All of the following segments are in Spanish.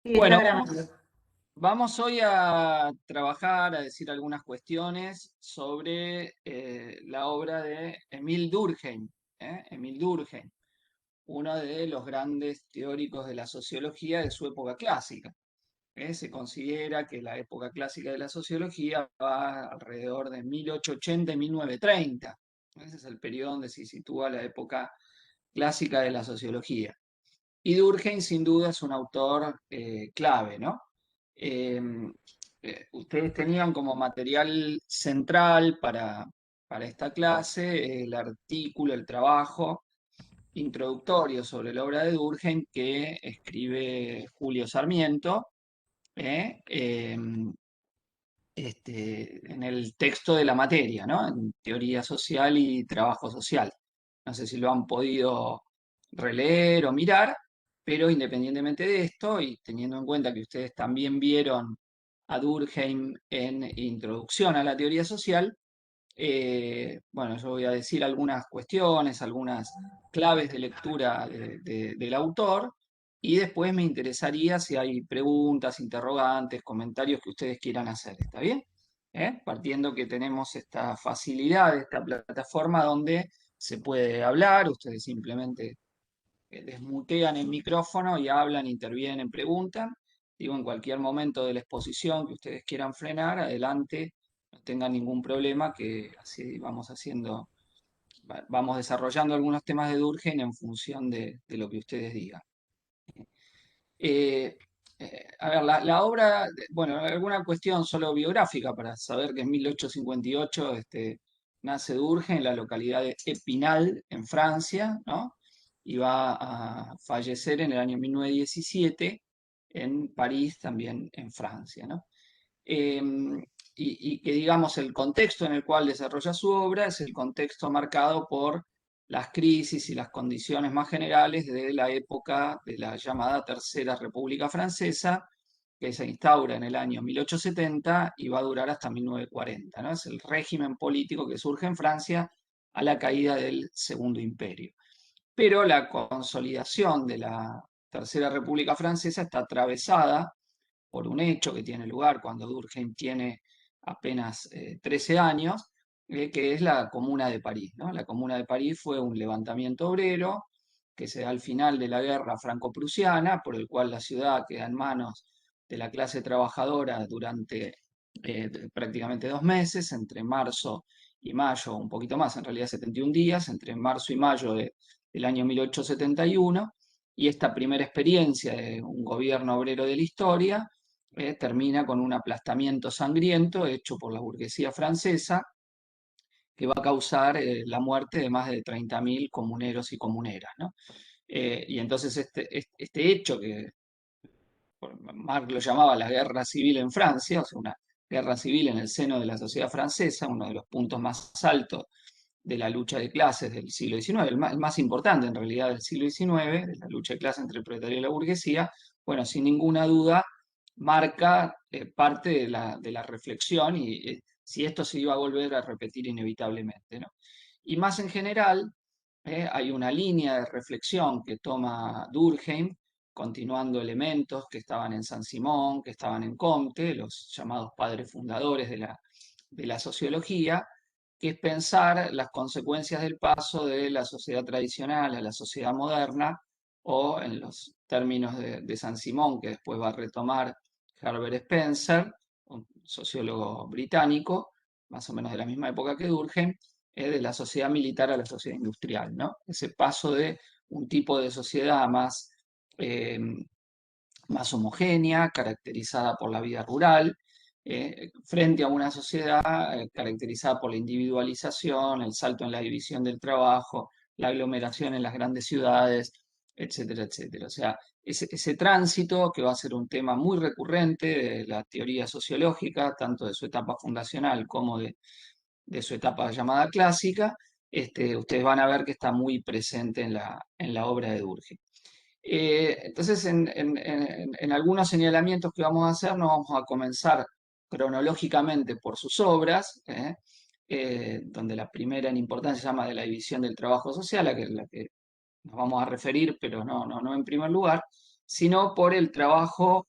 Sí, está Bueno, grabando. vamos hoy a trabajar, a decir algunas cuestiones sobre la obra de Emil Durkheim. Emil Durkheim, uno de los grandes teóricos de la sociología de su época clásica. Se considera que la época clásica de la sociología va alrededor de 1880 y 1930. Ese es el periodo donde se sitúa la época clásica de la sociología. Y Durkheim sin duda es un autor clave, ¿no? Eh, Ustedes tenían como material central para esta clase el artículo, el trabajo introductorio sobre la obra de Durkheim que escribe Julio Sarmiento ¿eh? En el texto de la materia, ¿no? En teoría social y trabajo social. No sé si lo han podido releer o mirar, pero independientemente de esto, y teniendo en cuenta que ustedes también vieron a Durkheim en Introducción a la teoría social, bueno, yo voy a decir algunas cuestiones, algunas claves de lectura del autor, y después me interesaría si hay preguntas, interrogantes, comentarios que ustedes quieran hacer. ¿Está bien? Partiendo que tenemos esta facilidad, esta plataforma donde se puede hablar, ustedes simplemente desmutean el micrófono y hablan, intervienen, preguntan. Digo, en cualquier momento de la exposición que ustedes quieran frenar, adelante, no tengan ningún problema, que así vamos haciendo, vamos desarrollando algunos temas de Durkheim en función de lo que ustedes digan. Eh, a ver, la obra, bueno, alguna cuestión solo biográfica para saber que en 1858 nace Durkheim en la localidad de Épinal, en Francia, ¿no? Y va a fallecer en el año 1917 en París, también en Francia, ¿no? Eh, y que digamos el contexto en el cual desarrolla su obra es el contexto marcado por las crisis y las condiciones más generales de la época de la llamada Tercera República Francesa, que se instaura en el año 1870 y va a durar hasta 1940, ¿no? Es el régimen político que surge en Francia a la caída del Segundo Imperio. Pero la consolidación de la Tercera República Francesa está atravesada por un hecho que tiene lugar cuando Durkheim tiene apenas 13 años, que es la Comuna de París, ¿no? La Comuna de París fue un levantamiento obrero que se da al final de la guerra franco-prusiana, por el cual la ciudad queda en manos de la clase trabajadora durante prácticamente 2 meses, entre marzo y mayo, un poquito más, en realidad 71 días, entre marzo y mayo del año 1871, y esta primera experiencia de un gobierno obrero de la historia termina con un aplastamiento sangriento hecho por la burguesía francesa que va a causar la muerte de más de 30.000 comuneros y comuneras, ¿no? Y entonces este hecho que Marx lo llamaba la guerra civil en Francia, o sea, una guerra civil en el seno de la sociedad francesa, uno de los puntos más altos de la lucha de clases del siglo XIX, el más importante en realidad del siglo XIX, de la lucha de clases entre el proletariado y la burguesía, bueno, sin ninguna duda marca parte de la reflexión y si esto se iba a volver a repetir inevitablemente, ¿no? Y más en general, hay una línea de reflexión que toma Durkheim, continuando elementos que estaban en Saint-Simon, que estaban en Comte, los llamados padres fundadores de la sociología, que es pensar las consecuencias del paso de la sociedad tradicional a la sociedad moderna, o en los términos de Saint-Simon, que después va a retomar Herbert Spencer, un sociólogo británico, más o menos de la misma época que Durkheim, de la sociedad militar a la sociedad industrial, ¿no? Ese paso de un tipo de sociedad eh, más homogénea, caracterizada por la vida rural, frente a una sociedad caracterizada por la individualización, el salto en la división del trabajo, la aglomeración en las grandes ciudades, etcétera, etcétera. O sea, ese tránsito que va a ser un tema muy recurrente de la teoría sociológica, tanto de su etapa fundacional como de su etapa llamada clásica, ustedes van a ver que está muy presente en la obra de Durkheim. Entonces, en algunos señalamientos que vamos a hacer, nos vamos a comenzar cronológicamente por sus obras, donde la primera en importancia se llama de la división del trabajo social, a la que nos vamos a referir, pero no en primer lugar, sino por el trabajo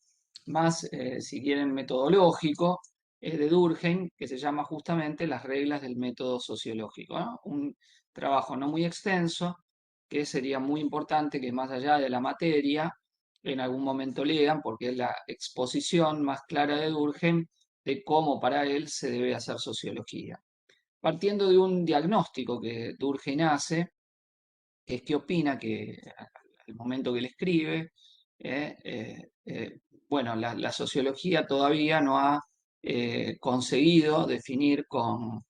más, si quieren, metodológico, de Durkheim, que se llama justamente Las reglas del método sociológico, ¿no? Un trabajo no muy extenso, que sería muy importante que más allá de la materia, en algún momento lean, porque es la exposición más clara de Durkheim de cómo para él se debe hacer sociología. Partiendo de un diagnóstico que Durkheim hace, que es que opina que al momento que él escribe, eh, eh, eh, bueno, la sociología todavía no ha conseguido definir con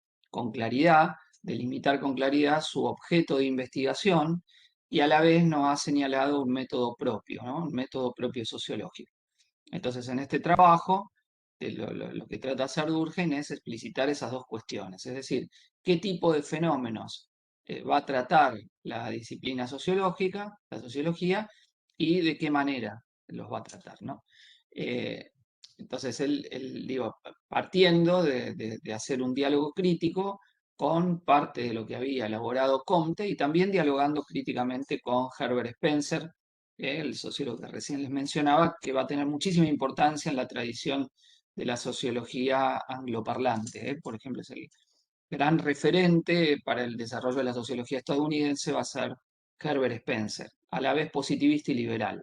claridad, delimitar con claridad su objeto de investigación y a la vez no ha señalado un método propio, ¿no? Un método propio sociológico. Entonces, en este trabajo, lo que trata de hacer Durkheim es explicitar esas dos cuestiones, es decir, qué tipo de fenómenos va a tratar la disciplina sociológica, la sociología, y de qué manera los va a tratar, ¿no? Eh, entonces, digo, partiendo de hacer un diálogo crítico con parte de lo que había elaborado Comte y también dialogando críticamente con Herbert Spencer, el sociólogo que recién les mencionaba, que va a tener muchísima importancia en la tradición de la sociología angloparlante. Por ejemplo, es el gran referente para el desarrollo de la sociología estadounidense va a ser Herbert Spencer, a la vez positivista y liberal.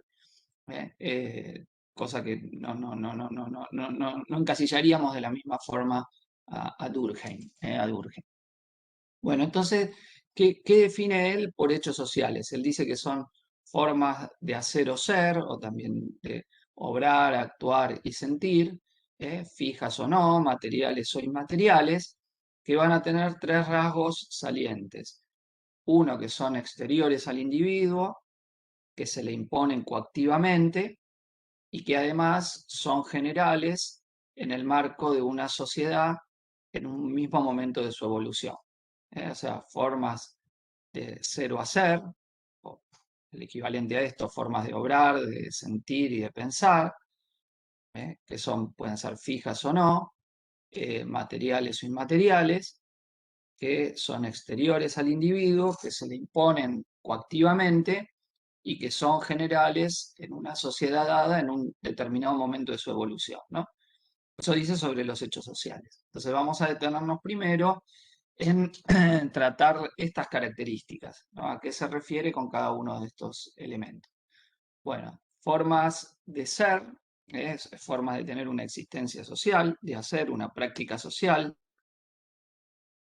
¿eh? Cosa que no encasillaríamos de la misma forma a Durkheim, a Durkheim. Bueno, entonces, ¿qué define él por hechos sociales? Él dice que son formas de hacer o ser, o también de obrar, actuar y sentir, fijas o no, materiales o inmateriales, que van a tener tres rasgos salientes. Uno, que son exteriores al individuo, que se le imponen coactivamente y que además son generales en el marco de una sociedad en un mismo momento de su evolución. O sea, formas de ser o hacer, o el equivalente a esto, formas de obrar, de sentir y de pensar, que pueden ser fijas o no, materiales o inmateriales, que son exteriores al individuo, que se le imponen coactivamente y que son generales en una sociedad dada en un determinado momento de su evolución, ¿no? Eso dice sobre los hechos sociales. Entonces vamos a detenernos primero en tratar estas características, ¿no? ¿A qué se refiere con cada uno de estos elementos? Bueno, formas de ser, formas de tener una existencia social, de hacer una práctica social,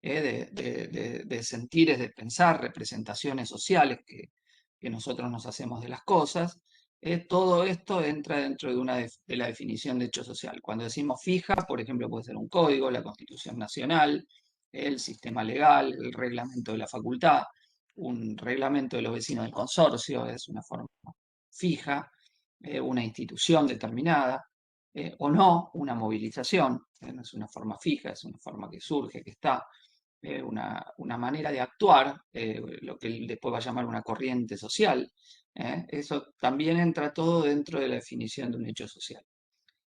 de sentires, de pensar, representaciones sociales que nosotros nos hacemos de las cosas. Todo esto entra dentro de la definición de hecho social. Cuando decimos fija, por ejemplo, puede ser un código, la Constitución Nacional, el sistema legal, el reglamento de la facultad, un reglamento de los vecinos del consorcio, es una forma fija, una institución determinada, o no, una movilización, no es una forma fija, es una forma que surge, que está, una manera de actuar, lo que él después va a llamar una corriente social. Eso también entra todo dentro de la definición de un hecho social.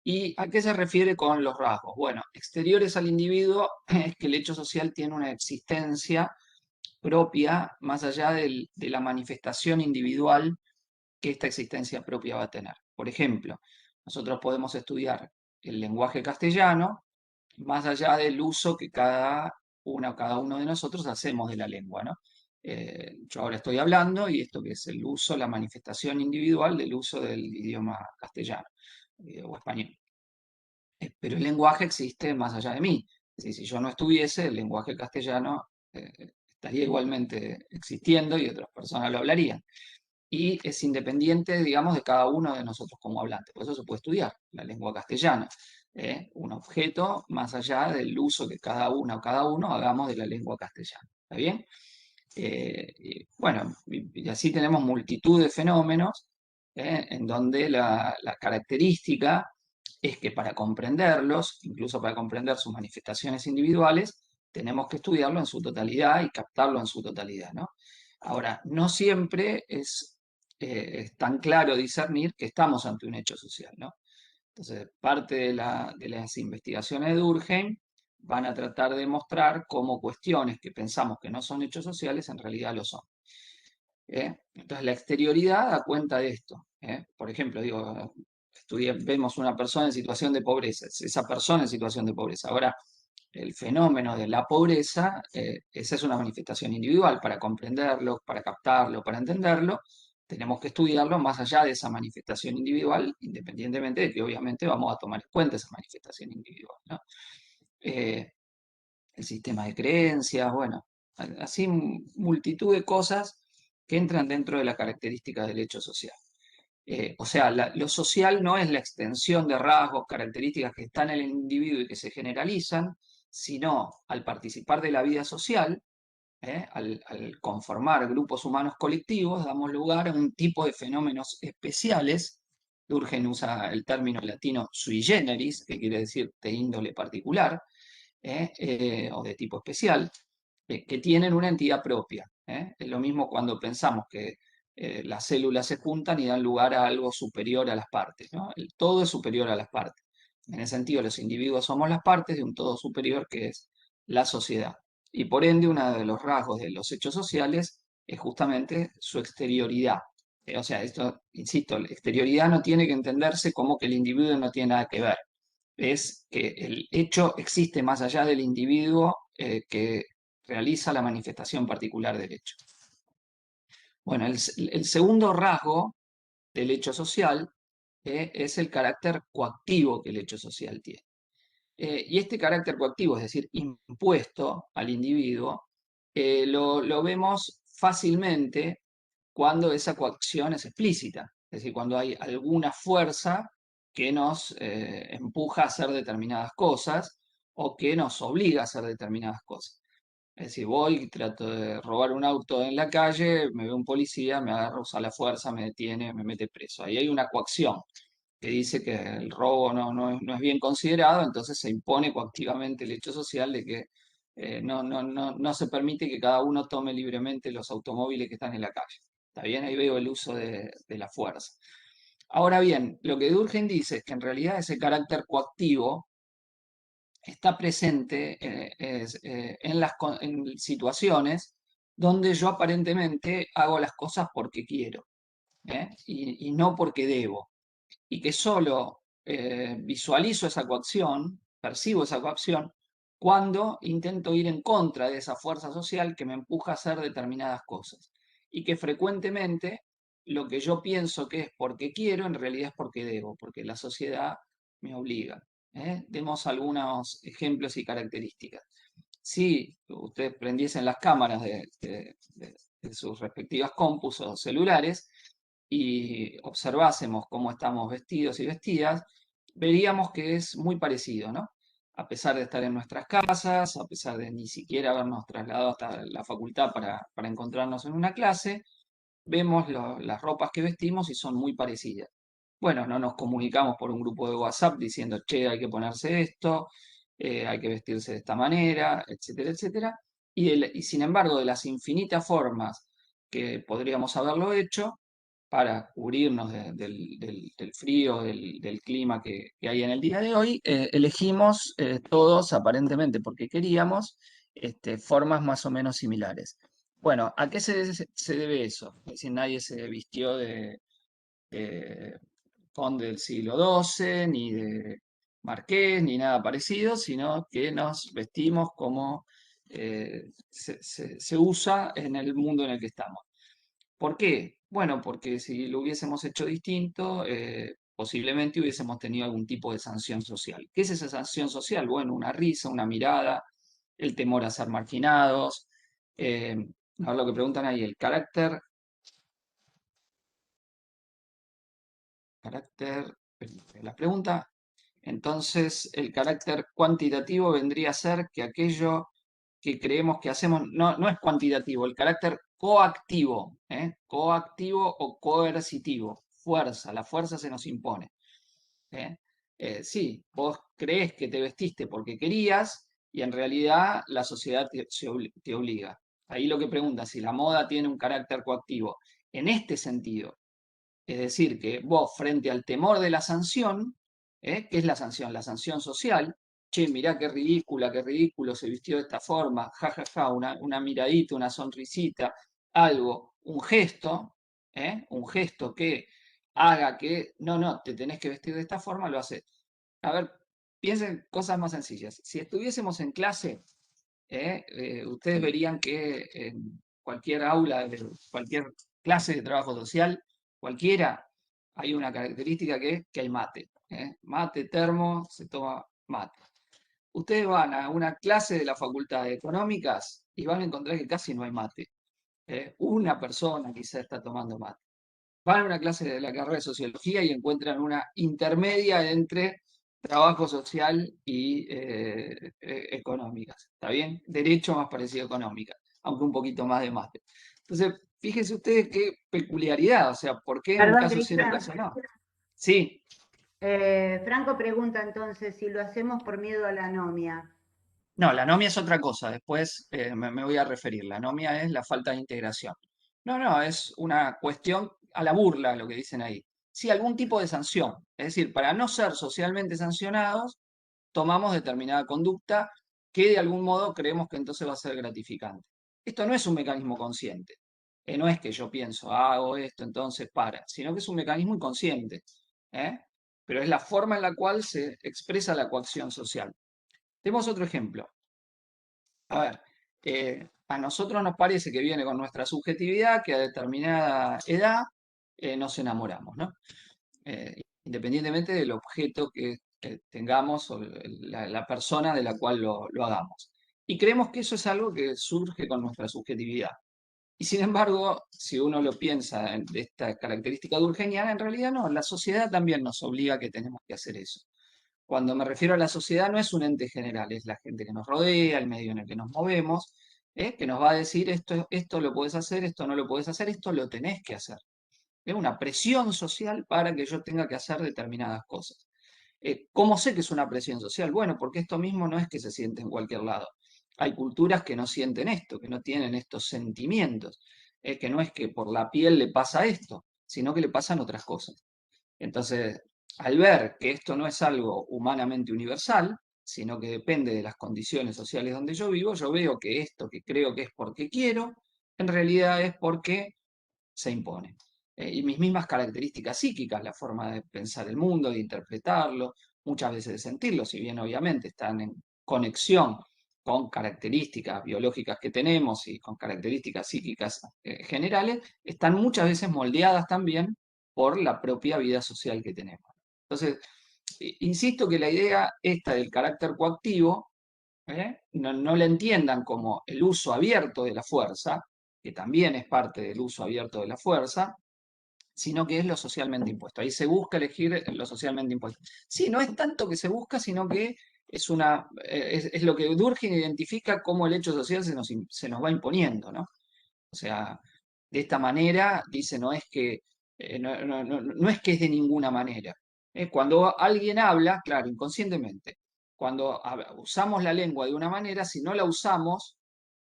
¿Y a qué se refiere con los rasgos? Bueno, exteriores al individuo es que el hecho social tiene una existencia propia más allá de la manifestación individual que esta existencia propia va a tener. Por ejemplo, nosotros podemos estudiar el lenguaje castellano más allá del uso que cada una o cada uno de nosotros hacemos de la lengua, ¿no? Yo ahora estoy hablando y esto que es el uso, la manifestación individual del uso del idioma castellano o español. Pero el lenguaje existe más allá de mí. Es decir, si yo no estuviese, el lenguaje castellano estaría igualmente existiendo y otras personas lo hablarían. Y es independiente, digamos, de cada uno de nosotros como hablantes. Por eso se puede estudiar la lengua castellana. Un objeto más allá del uso que cada una o cada uno hagamos de la lengua castellana. ¿Está bien? Bueno, y así tenemos multitud de fenómenos en donde la característica es que para comprenderlos, incluso para comprender sus manifestaciones individuales, tenemos que estudiarlo en su totalidad y captarlo en su totalidad, ¿no? Ahora, no siempre es tan claro discernir que estamos ante un hecho social, ¿no? Entonces, parte de las investigaciones de Durkheim van a tratar de mostrar cómo cuestiones que pensamos que no son hechos sociales en realidad lo son. Entonces, la exterioridad da cuenta de esto. Por ejemplo, digo, vemos una persona en situación de pobreza, es esa persona en situación de pobreza. Ahora, el fenómeno de la pobreza, esa es una manifestación individual. Para comprenderlo, para captarlo, para entenderlo, tenemos que estudiarlo más allá de esa manifestación individual, independientemente de que obviamente vamos a tomar en cuenta esa manifestación individual, ¿no? Eh, el sistema de creencias, bueno, así multitud de cosas que entran dentro de la característica del hecho social. O sea, lo social no es la extensión de rasgos, características que están en el individuo y que se generalizan, sino al participar de la vida social, al conformar grupos humanos colectivos, damos lugar a un tipo de fenómenos especiales. Durkheim usa el término latino sui generis, que quiere decir de índole particular, o de tipo especial, que tienen una entidad propia. Es lo mismo cuando pensamos que las células se juntan y dan lugar a algo superior a las partes, ¿no? El todo es superior a las partes. En ese sentido, los individuos somos las partes de un todo superior que es la sociedad. Y por ende, uno de los rasgos de los hechos sociales es justamente su exterioridad. O sea, esto, insisto, la exterioridad no tiene que entenderse como que el individuo no tiene nada que ver. Es que el hecho existe más allá del individuo que realiza la manifestación particular del hecho. Bueno, el segundo rasgo del hecho social es el carácter coactivo que el hecho social tiene. Y este carácter coactivo, es decir, impuesto al individuo, lo vemos fácilmente cuando esa coacción es explícita, es decir, cuando hay alguna fuerza que nos empuja a hacer determinadas cosas o que nos obliga a hacer determinadas cosas. Es decir, voy, trato de robar un auto en la calle, me ve un policía, me agarra, usa la fuerza, me detiene, me mete preso. Ahí hay una coacción que dice que el robo no es bien considerado, entonces se impone coactivamente el hecho social de que no se permite que cada uno tome libremente los automóviles que están en la calle. ¿Está bien? Ahí veo el uso de la fuerza. Ahora bien, lo que Durkheim dice es que en realidad ese carácter coactivo está presente en situaciones donde yo aparentemente hago las cosas porque quiero, y no porque debo, y que solo visualizo esa coacción, percibo esa coacción, cuando intento ir en contra de esa fuerza social que me empuja a hacer determinadas cosas, y que frecuentemente lo que yo pienso que es porque quiero, en realidad es porque debo, porque la sociedad me obliga. Demos algunos ejemplos y características. Si ustedes prendiesen las cámaras de sus respectivas compus o celulares y observásemos cómo estamos vestidos y vestidas, veríamos que es muy parecido, ¿no? A pesar de estar en nuestras casas, a pesar de ni siquiera habernos trasladado hasta la facultad para encontrarnos en una clase, vemos las ropas que vestimos y son muy parecidas. Bueno, no nos comunicamos por un grupo de WhatsApp diciendo, che, hay que ponerse esto, hay que vestirse de esta manera, etcétera, etcétera. Y sin embargo, de las infinitas formas que podríamos haberlo hecho para cubrirnos del frío, del clima que hay en el día de hoy, elegimos todos, aparentemente porque queríamos, formas más o menos similares. Bueno, ¿a qué se debe eso? Es decir, nadie se vistió de conde del siglo XII, ni de marqués, ni nada parecido, sino que nos vestimos como se usa en el mundo en el que estamos. ¿Por qué? Bueno, porque si lo hubiésemos hecho distinto, posiblemente hubiésemos tenido algún tipo de sanción social. ¿Qué es esa sanción social? Bueno, una risa, una mirada, el temor a ser marginados. eh, a ver lo que preguntan ahí, el carácter, la pregunta. Entonces, el carácter cuantitativo vendría a ser que aquello que creemos que hacemos no es cuantitativo, el carácter coactivo, coactivo o coercitivo, fuerza, la fuerza se nos impone. ¿eh? Sí, vos crees que te vestiste porque querías y en realidad la sociedad te obliga. Ahí lo que pregunta, si la moda tiene un carácter coactivo. En este sentido, es decir, que vos frente al temor de la sanción, ¿qué es la sanción? La sanción social. Che, mirá qué ridículo se vistió de esta forma, ja, ja, ja, una miradita, una sonrisita, algo, un gesto que haga que, no, no, te tenés que vestir de esta forma, lo hace. A ver, piensen cosas más sencillas. Si estuviésemos en clase, ustedes verían que en cualquier aula, de cualquier clase de trabajo social, cualquiera, hay una característica que es que hay mate. Mate, termo, se toma mate. Ustedes van a una clase de la Facultad de Económicas y van a encontrar que casi no hay mate. Una persona quizá está tomando mate. Van a una clase de la carrera de Sociología y encuentran una intermedia entre trabajo social y económicas. ¿Está bien? Derecho más parecido a económica, aunque un poquito más de mate. Entonces, fíjense ustedes qué peculiaridad, o sea, ¿por qué en un Perdón, caso sí, en un Cristian. caso no? Sí, Franco pregunta entonces si lo hacemos por miedo a la anomia. no, la anomia es otra cosa, después me voy a referir. La anomia es la falta de integración. No, no, es una cuestión a la burla, lo que dicen ahí. Sí, algún tipo de sanción. Es decir, para no ser socialmente sancionados, tomamos determinada conducta que de algún modo creemos que entonces va a ser gratificante. Esto no es un mecanismo consciente. No es que yo pienso, hago esto, entonces para, sino que es un mecanismo inconsciente. ¿eh? Pero es la forma en la cual se expresa la coacción social. Tenemos otro ejemplo. A ver, a nosotros nos parece que viene con nuestra subjetividad que a determinada edad nos enamoramos, ¿no? Independientemente del objeto que tengamos o la persona de la cual lo hagamos. Y creemos que eso es algo que surge con nuestra subjetividad. Y sin embargo, si uno lo piensa de esta característica durkheimiana, en realidad no, la sociedad también nos obliga a que tenemos que hacer eso. Cuando me refiero a la sociedad, no es un ente general, es la gente que nos rodea, el medio en el que nos movemos, que nos va a decir esto lo puedes hacer, esto no lo puedes hacer, esto lo tenés que hacer. Es una presión social para que yo tenga que hacer determinadas cosas. ¿Cómo sé que es una presión social? Bueno, porque esto mismo no es que se siente en cualquier lado. Hay culturas que no sienten esto, que no tienen estos sentimientos, que no es que por la piel le pasa esto, sino que le pasan otras cosas. Entonces, al ver que esto no es algo humanamente universal, sino que depende de las condiciones sociales donde yo vivo, yo veo que esto que creo que es porque quiero, en realidad es porque se impone. Y mis mismas características psíquicas, la forma de pensar el mundo, de interpretarlo, muchas veces de sentirlo, si bien obviamente están en conexión con características biológicas que tenemos y con características psíquicas generales, están muchas veces moldeadas también por la propia vida social que tenemos. Entonces, insisto que la idea esta del carácter coactivo, no la entiendan como el uso abierto de la fuerza, que también es parte del uso abierto de la fuerza, sino que es lo socialmente impuesto. Ahí se busca elegir lo socialmente impuesto. Sí, no es tanto que se busca, sino que es lo que Durkheim identifica como el hecho social se nos va imponiendo, ¿no? O sea, de esta manera, dice, no es que, no es que es de ninguna manera. Cuando alguien habla, claro, inconscientemente, cuando usamos la lengua de una manera, si no la usamos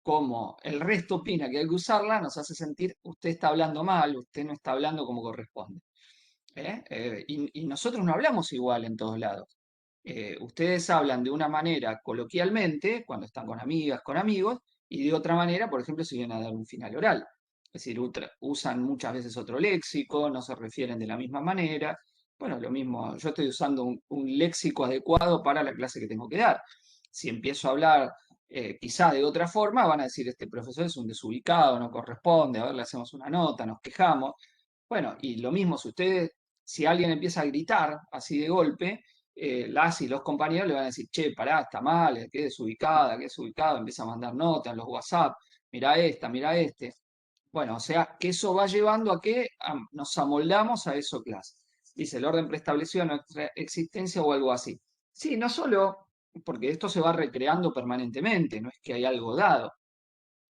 como el resto opina que hay que usarla, nos hace sentir, usted está hablando mal, usted no está hablando como corresponde. Y nosotros no hablamos igual en todos lados. Ustedes hablan de una manera coloquialmente, cuando están con amigas, con amigos, y de otra manera, por ejemplo, si vienen a dar un final oral. Es decir, usan muchas veces otro léxico, no se refieren de la misma manera. Bueno, lo mismo, yo estoy usando un léxico adecuado para la clase que tengo que dar. Si empiezo a hablar quizá de otra forma, van a decir, este profesor es un desubicado, no corresponde, a ver, le hacemos una nota, nos quejamos. Bueno, y lo mismo, si alguien empieza a gritar así de golpe, las y los compañeros le van a decir, che, pará, está mal, qué desubicado, empieza a mandar notas en los WhatsApp, mira esta, mira este. Bueno, o sea, que eso va llevando a que nos amoldamos a eso clase. Dice, el orden preestablecido de nuestra existencia o algo así. Sí, no solo porque esto se va recreando permanentemente, no es que hay algo dado.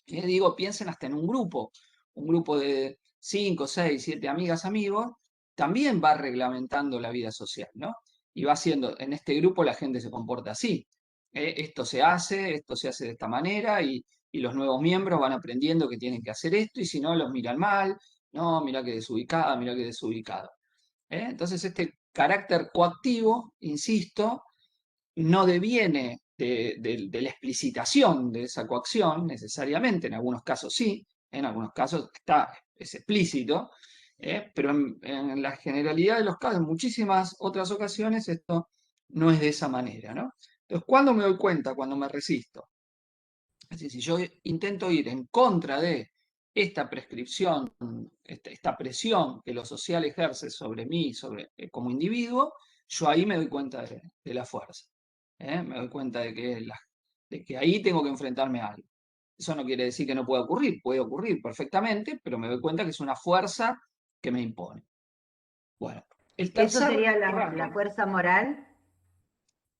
Digo, piensen hasta en un grupo de 5, 6, 7 amigas, amigos, también va reglamentando la vida social, ¿no? Y va haciendo, en este grupo la gente se comporta así. Esto se hace de esta manera y los nuevos miembros van aprendiendo que tienen que hacer esto y si no los miran mal, no, mira que desubicada, mira que desubicado. Entonces este carácter coactivo, insisto, no deviene de la explicitación de esa coacción necesariamente, en algunos casos sí, en algunos casos es explícito, Pero en la generalidad de los casos, en muchísimas otras ocasiones, esto no es de esa manera, ¿no? Entonces, ¿cuándo me doy cuenta? Cuando me resisto. Es decir, si yo intento ir en contra de esta prescripción, esta presión que lo social ejerce sobre mí, como individuo, yo ahí me doy cuenta de la fuerza. Me doy cuenta de que ahí tengo que enfrentarme a algo. Eso no quiere decir que no puede ocurrir perfectamente, pero me doy cuenta que es una fuerza que me impone. Bueno, el ¿Eso tercer sería la rasgo, fuerza moral?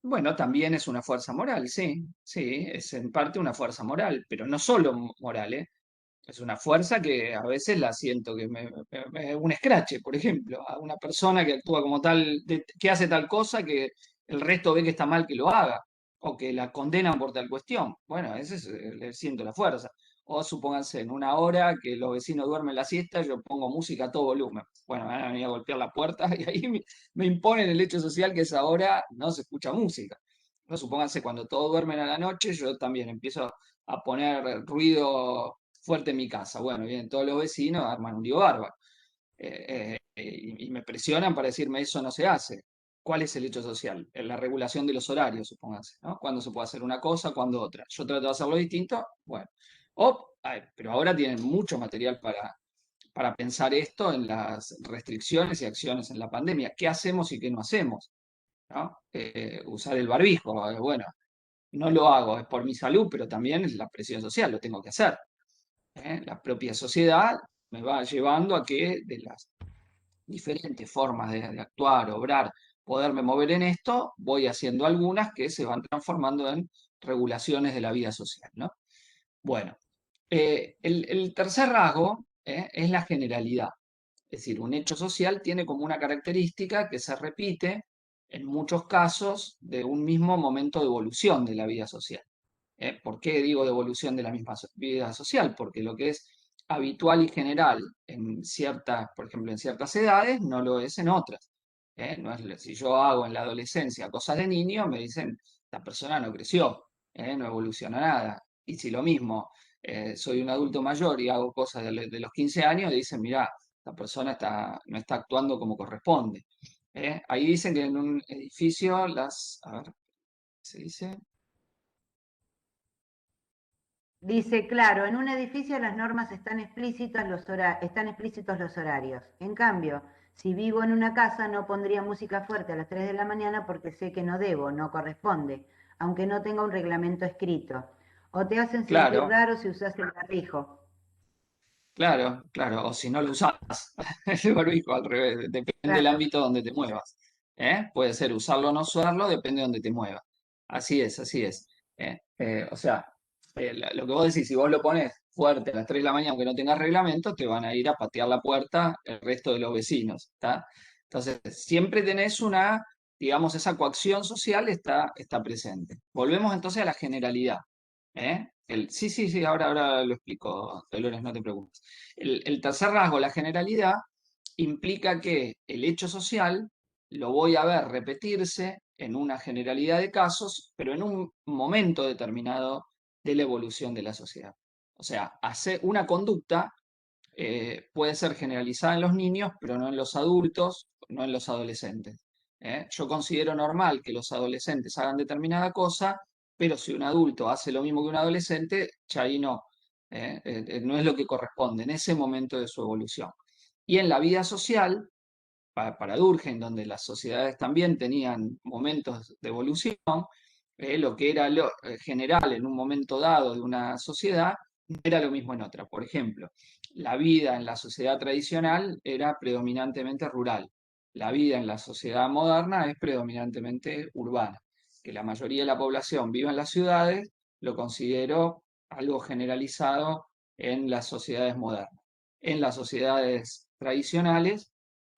bueno, también es una fuerza moral, sí, sí, es en parte una fuerza moral, pero no solo moral, ¿eh? Es una fuerza que a veces la siento que un escrache, por ejemplo, a una persona que actúa como tal, que hace tal cosa que el resto ve que está mal que lo haga, o que la condenan por tal cuestión. Bueno, ese es, le siento la fuerza. O supónganse, en una hora que los vecinos duermen la siesta, yo pongo música a todo volumen. Bueno, me van a venir a golpear la puerta y ahí me imponen el hecho social que esa hora no se escucha música. No, supónganse, cuando todos duermen a la noche, yo también empiezo a poner ruido fuerte en mi casa. Bueno, vienen todos los vecinos, arman un lío bárbaro. Y me presionan para decirme eso no se hace. ¿Cuál es el hecho social? La regulación de los horarios, supónganse, ¿no? Cuándo se puede hacer una cosa, cuándo otra. Yo trato de hacerlo distinto, bueno. Pero ahora tienen mucho material para pensar esto en las restricciones y acciones en la pandemia. ¿Qué hacemos y qué no hacemos? ¿No? Usar el barbijo, bueno, no lo hago, es por mi salud, pero también es la presión social, lo tengo que hacer. La propia sociedad me va llevando a que de las diferentes formas de actuar, obrar, poderme mover en esto, voy haciendo algunas que se van transformando en regulaciones de la vida social, ¿no? Bueno, el tercer rasgo es la generalidad. Es decir, un hecho social tiene como una característica que se repite en muchos casos de un mismo momento de evolución de la vida social. ¿Por qué digo de evolución de la misma vida social? Porque lo que es habitual y general en ciertas, por ejemplo, en ciertas edades, no lo es en otras. No es, si yo hago en la adolescencia cosas de niño, me dicen, esta persona no creció, no evoluciona nada. Y si lo mismo, soy un adulto mayor y hago cosas de los 15 años, dicen, mira, esta persona no está actuando como corresponde. Ahí dicen que en un edificio a ver, ¿se dice? Dice, claro, en un edificio las normas están están explícitos los horarios. En cambio, si vivo en una casa no pondría música fuerte a las 3 de la mañana porque sé que no debo, no corresponde, aunque no tenga un reglamento escrito. O te hacen sentir Claro, raro si usas el barbijo. claro, claro, o si no lo usás, el barbijo al revés, depende del Claro. ámbito donde te muevas. Puede ser usarlo o no usarlo, depende de donde te muevas. Así es, así es. O sea, lo que vos decís, si vos lo pones fuerte a las 3 de la mañana, aunque no tengas reglamento, te van a ir a patear la puerta el resto de los vecinos, ¿está? Entonces, siempre tenés digamos, esa coacción social está presente. Volvemos entonces a la generalidad. Sí, sí, sí, ahora lo explico, Dolores, no te preocupes. El tercer rasgo, la generalidad, implica que el hecho social lo voy a ver repetirse en una generalidad de casos, pero en un momento determinado de la evolución de la sociedad. O sea, hacer una conducta puede ser generalizada en los niños, pero no en los adultos, no en los adolescentes. Yo considero normal que los adolescentes hagan determinada cosa, pero si un adulto hace lo mismo que un adolescente, ya ahí no. No es lo que corresponde en ese momento de su evolución. Y en la vida social, para Durkheim, donde las sociedades también tenían momentos de evolución, lo que era lo general en un momento dado de una sociedad, no era lo mismo en otra. Por ejemplo, la vida en la sociedad tradicional era predominantemente rural. La vida en la sociedad moderna es predominantemente urbana. Que la mayoría de la población viva en las ciudades, lo considero algo generalizado en las sociedades modernas. En las sociedades tradicionales,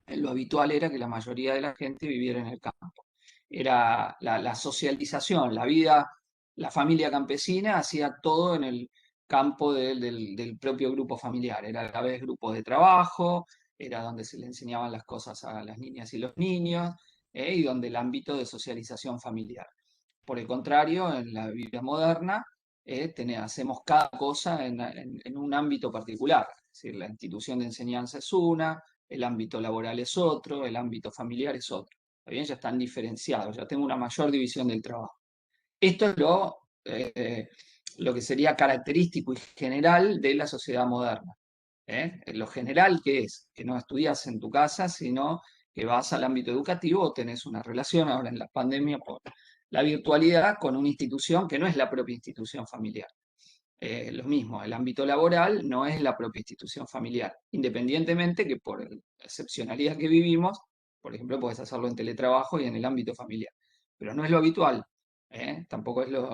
lo habitual era que la mayoría de la gente viviera en el campo. Era la socialización, la vida, la familia campesina hacía todo en el campo del propio grupo familiar. Era a la vez grupos de trabajo, era donde se le enseñaban las cosas a las niñas y los niños, y donde el ámbito de socialización familiar. Por el contrario, en la vida moderna, hacemos cada cosa en un ámbito particular. Es decir, la institución de enseñanza es una, el ámbito laboral es otro, el ámbito familiar es otro. ¿Está bien? Ya están diferenciados, ya tengo una mayor división del trabajo. Esto es lo que sería característico y general de la sociedad moderna. ¿Eh? Lo general que es, que no estudias en tu casa, sino que vas al ámbito educativo o tenés una relación ahora en la pandemia por la virtualidad con una institución que no es la propia institución familiar. Lo mismo, el ámbito laboral no es la propia institución familiar, independientemente que por la excepcionalidad que vivimos, por ejemplo, puedes hacerlo en teletrabajo y en el ámbito familiar, pero no es lo habitual, ¿eh? Tampoco es lo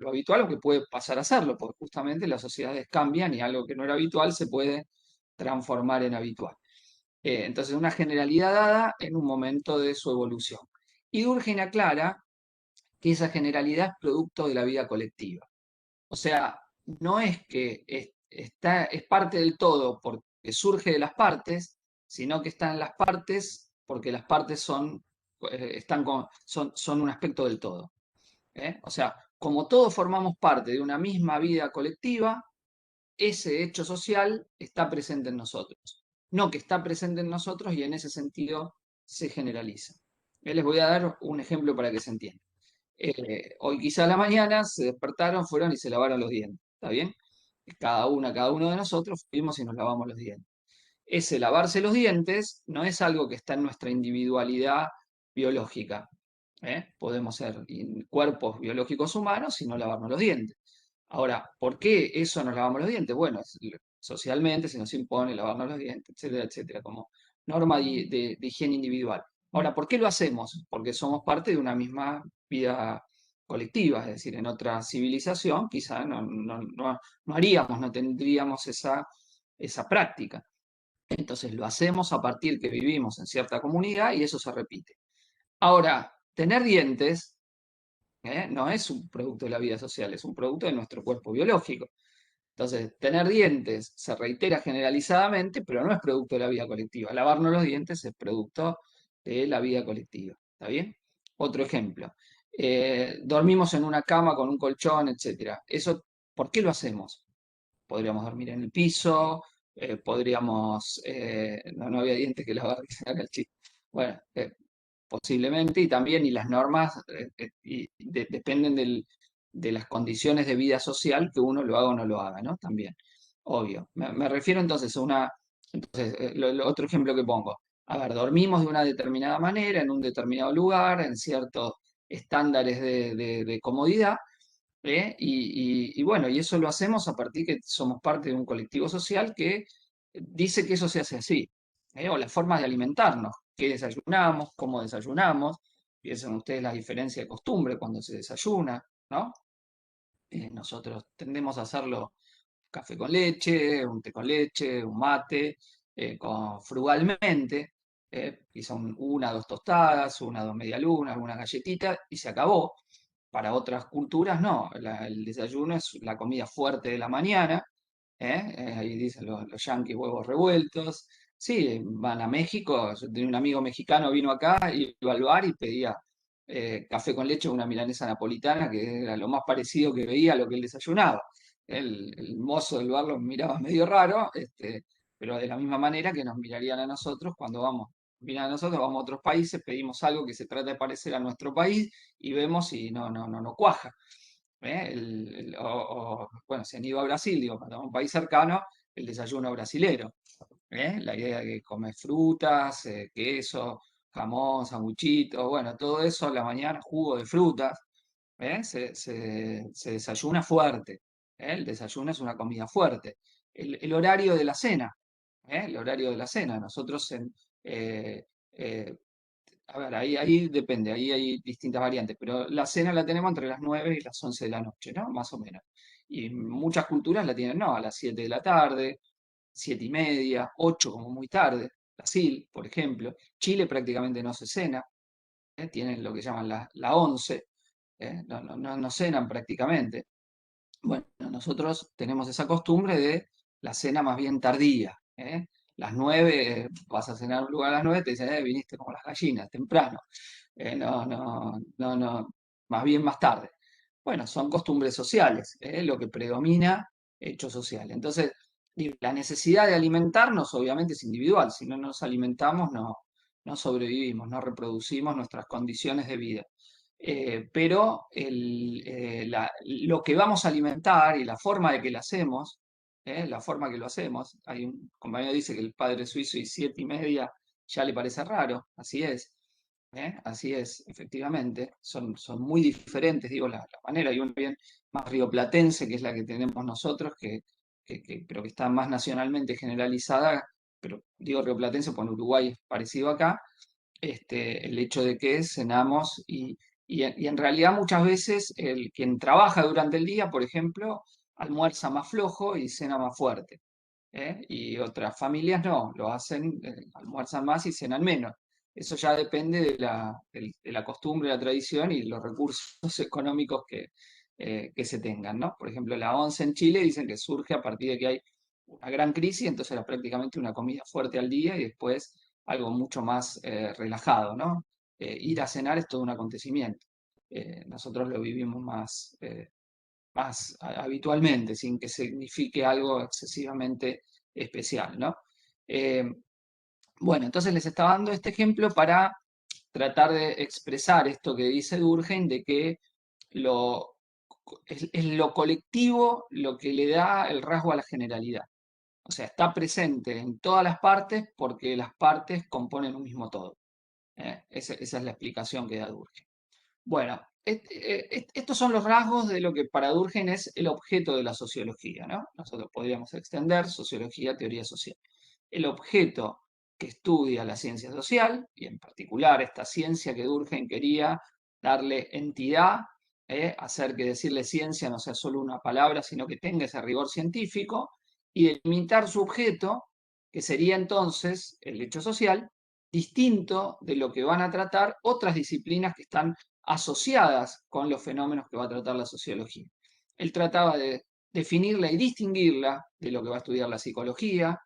habitual, o que puede pasar a serlo, porque justamente las sociedades cambian y algo que no era habitual se puede transformar en habitual. Entonces, una generalidad dada en un momento de su evolución. Y Durkheim aclara que esa generalidad es producto de la vida colectiva. O sea, no es que es parte del todo porque surge de las partes, sino que está en las partes porque las partes son un aspecto del todo. ¿Eh? O sea, como todos formamos parte de una misma vida colectiva, ese hecho social está presente en nosotros. No que está presente en nosotros y en ese sentido se generaliza. Les voy a dar un ejemplo para que se entienda. Hoy quizá a la mañana se despertaron, fueron y se lavaron los dientes. ¿Está bien? Cada uno de nosotros fuimos y nos lavamos los dientes. Ese lavarse los dientes no es algo que está en nuestra individualidad biológica. Podemos ser cuerpos biológicos humanos y no lavarnos los dientes. Ahora, ¿por qué eso nos lavamos los dientes? Bueno, socialmente se nos impone lavarnos los dientes, etcétera, etcétera, como norma de higiene individual. Ahora, ¿por qué lo hacemos? Porque somos parte de una misma vida colectiva, es decir, en otra civilización quizá no haríamos, no tendríamos esa práctica. Entonces lo hacemos a partir que vivimos en cierta comunidad y eso se repite. Ahora, tener dientes no es un producto de la vida social, es un producto de nuestro cuerpo biológico. Entonces, tener dientes se reitera generalizadamente, pero no es producto de la vida colectiva. Lavarnos los dientes es producto de la vida colectiva. ¿Está bien? Otro ejemplo. Dormimos en una cama con un colchón, etcétera. Eso, ¿por qué lo hacemos? Podríamos dormir en el piso, no había dientes que lavar, que se haga el chiste. Bueno, posiblemente, y también, y las normas dependen de las condiciones de vida social que uno lo haga o no lo haga, ¿no? También, obvio. Me refiero entonces otro ejemplo que pongo. A ver, dormimos de una determinada manera, en un determinado lugar, en ciertos estándares de comodidad, y bueno, y eso lo hacemos a partir que somos parte de un colectivo social que dice que eso se hace así, o las formas de alimentarnos, qué desayunamos, cómo desayunamos, piensen ustedes la diferencia de costumbre cuando se desayuna, ¿no? Nosotros tendemos a hacerlo café con leche, un té con leche, un mate, frugalmente, y son una, dos tostadas, una, dos medialunas, alguna galletita, y se acabó. Para otras culturas no, el desayuno es la comida fuerte de la mañana, ahí dicen los yanquis huevos revueltos. Sí, van a México, yo tenía un amigo mexicano, vino acá, iba al bar y pedía café con leche o una milanesa napolitana, que era lo más parecido que veía a lo que él desayunaba. El mozo del bar lo miraba medio raro, pero de la misma manera que nos mirarían a nosotros cuando miran a nosotros, vamos a otros países, pedimos algo que se trata de parecer a nuestro país y vemos y no cuaja. Bueno, si han ido a Brasil, digo, cuando a un país cercano, el desayuno brasilero. La idea de que come frutas, queso, jamón, sanguchito, bueno, todo eso a la mañana, jugo de frutas, se desayuna fuerte. El desayuno es una comida fuerte. El horario de la cena, el horario de la cena. Nosotros eh, eh, a ver, ahí depende, ahí hay distintas variantes, pero la cena la tenemos entre las 9 y las 11 de la noche, ¿no? Más o menos. Y muchas culturas la tienen, no, a las 7 de la tarde, 7 y media, 8 como muy tarde. Brasil, por ejemplo. Chile prácticamente no se cena, tienen lo que llaman la 11, no cenan prácticamente. Bueno, nosotros tenemos esa costumbre de la cena más bien tardía. Las 9, vas a cenar a un lugar a las 9, te dicen, viniste como las gallinas, temprano. No, más bien más tarde. Bueno, son costumbres sociales, lo que predomina, hecho social. Entonces, digo, la necesidad de alimentarnos obviamente es individual, si no nos alimentamos no sobrevivimos, no reproducimos nuestras condiciones de vida. Pero lo que vamos a alimentar y la forma de que lo hacemos, la forma que lo hacemos, hay un compañero que dice que el padre suizo y 7:30 ya le parece raro, así es. Así es, efectivamente, son muy diferentes, digo, la manera, y una bien más rioplatense, que es la que tenemos nosotros, pero que está más nacionalmente generalizada, pero digo rioplatense, porque en Uruguay es parecido acá, el hecho de que cenamos y en realidad muchas veces quien trabaja durante el día, por ejemplo, almuerza más flojo y cena más fuerte. Y otras familias no, lo hacen, almuerzan más y cenan menos. Eso ya depende de la costumbre, la tradición y los recursos económicos que se tengan, ¿no? Por ejemplo, la once en Chile dicen que surge a partir de que hay una gran crisis, entonces era prácticamente una comida fuerte al día y después algo mucho más relajado, ¿no? Ir a cenar es todo un acontecimiento. Nosotros lo vivimos más habitualmente, sin que signifique algo excesivamente especial, ¿no? Eh, bueno, entonces les estaba dando este ejemplo para tratar de expresar esto que dice Durkheim, de que lo, es lo colectivo lo que le da el rasgo a la generalidad. O sea, está presente en todas las partes porque las partes componen un mismo todo. Esa es la explicación que da Durkheim. Bueno, estos son los rasgos de lo que para Durkheim es el objeto de la sociología, ¿no? Nosotros podríamos extender sociología, teoría social. El objeto que estudia la ciencia social, y en particular esta ciencia que Durkheim quería darle entidad, hacer que decirle ciencia no sea solo una palabra, sino que tenga ese rigor científico, y delimitar su objeto, que sería entonces el hecho social, distinto de lo que van a tratar otras disciplinas que están asociadas con los fenómenos que va a tratar la sociología. Él trataba de definirla y distinguirla de lo que va a estudiar la psicología,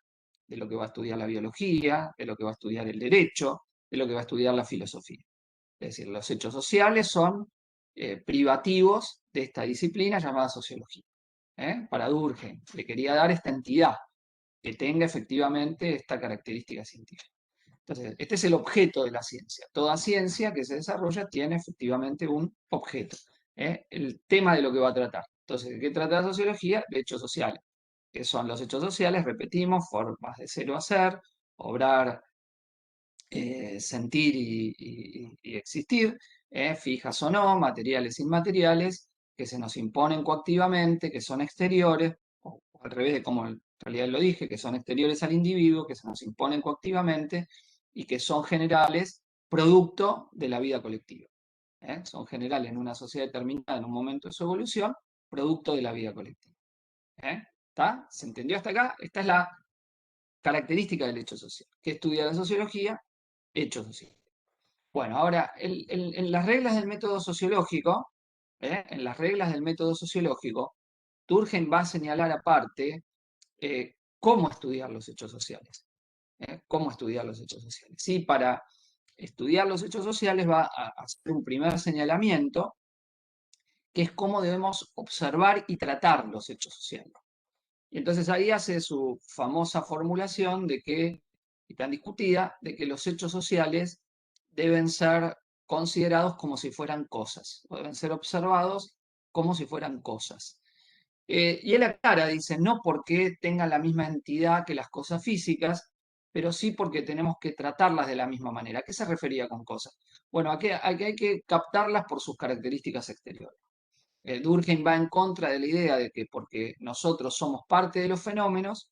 de lo que va a estudiar la biología, de lo que va a estudiar el derecho, de lo que va a estudiar la filosofía. Es decir, los hechos sociales son privativos de esta disciplina llamada sociología. Para Durkheim le quería dar esta entidad que tenga efectivamente esta característica científica. Entonces, este es el objeto de la ciencia. Toda ciencia que se desarrolla tiene efectivamente un objeto, el tema de lo que va a tratar. Entonces, ¿de qué trata la sociología? De hechos sociales. ¿Qué son los hechos sociales? Repetimos, formas de ser o hacer, obrar, sentir y existir, fijas o no, materiales e inmateriales, que se nos imponen coactivamente, que son exteriores, o al revés de como en realidad lo dije, que son exteriores al individuo, que se nos imponen coactivamente y que son generales, producto de la vida colectiva. Son generales en una sociedad determinada, en un momento de su evolución, producto de la vida colectiva. ¿Está? ¿Se entendió hasta acá? Esta es la característica del hecho social. ¿Qué estudia la sociología? Hecho social. Bueno, ahora, en las reglas del método sociológico, en las reglas del método sociológico, Durkheim va a señalar aparte cómo estudiar los hechos sociales. Cómo estudiar los hechos sociales. Sí, para estudiar los hechos sociales va a hacer un primer señalamiento, que es cómo debemos observar y tratar los hechos sociales. Y entonces ahí hace su famosa formulación de que, y tan discutida, de que los hechos sociales deben ser considerados como si fueran cosas, o deben ser observados como si fueran cosas. Y él aclara, dice, no porque tengan la misma entidad que las cosas físicas, pero sí porque tenemos que tratarlas de la misma manera. ¿A qué se refería con cosas? Bueno, aquí hay que captarlas por sus características exteriores. Durkheim va en contra de la idea de que porque nosotros somos parte de los fenómenos,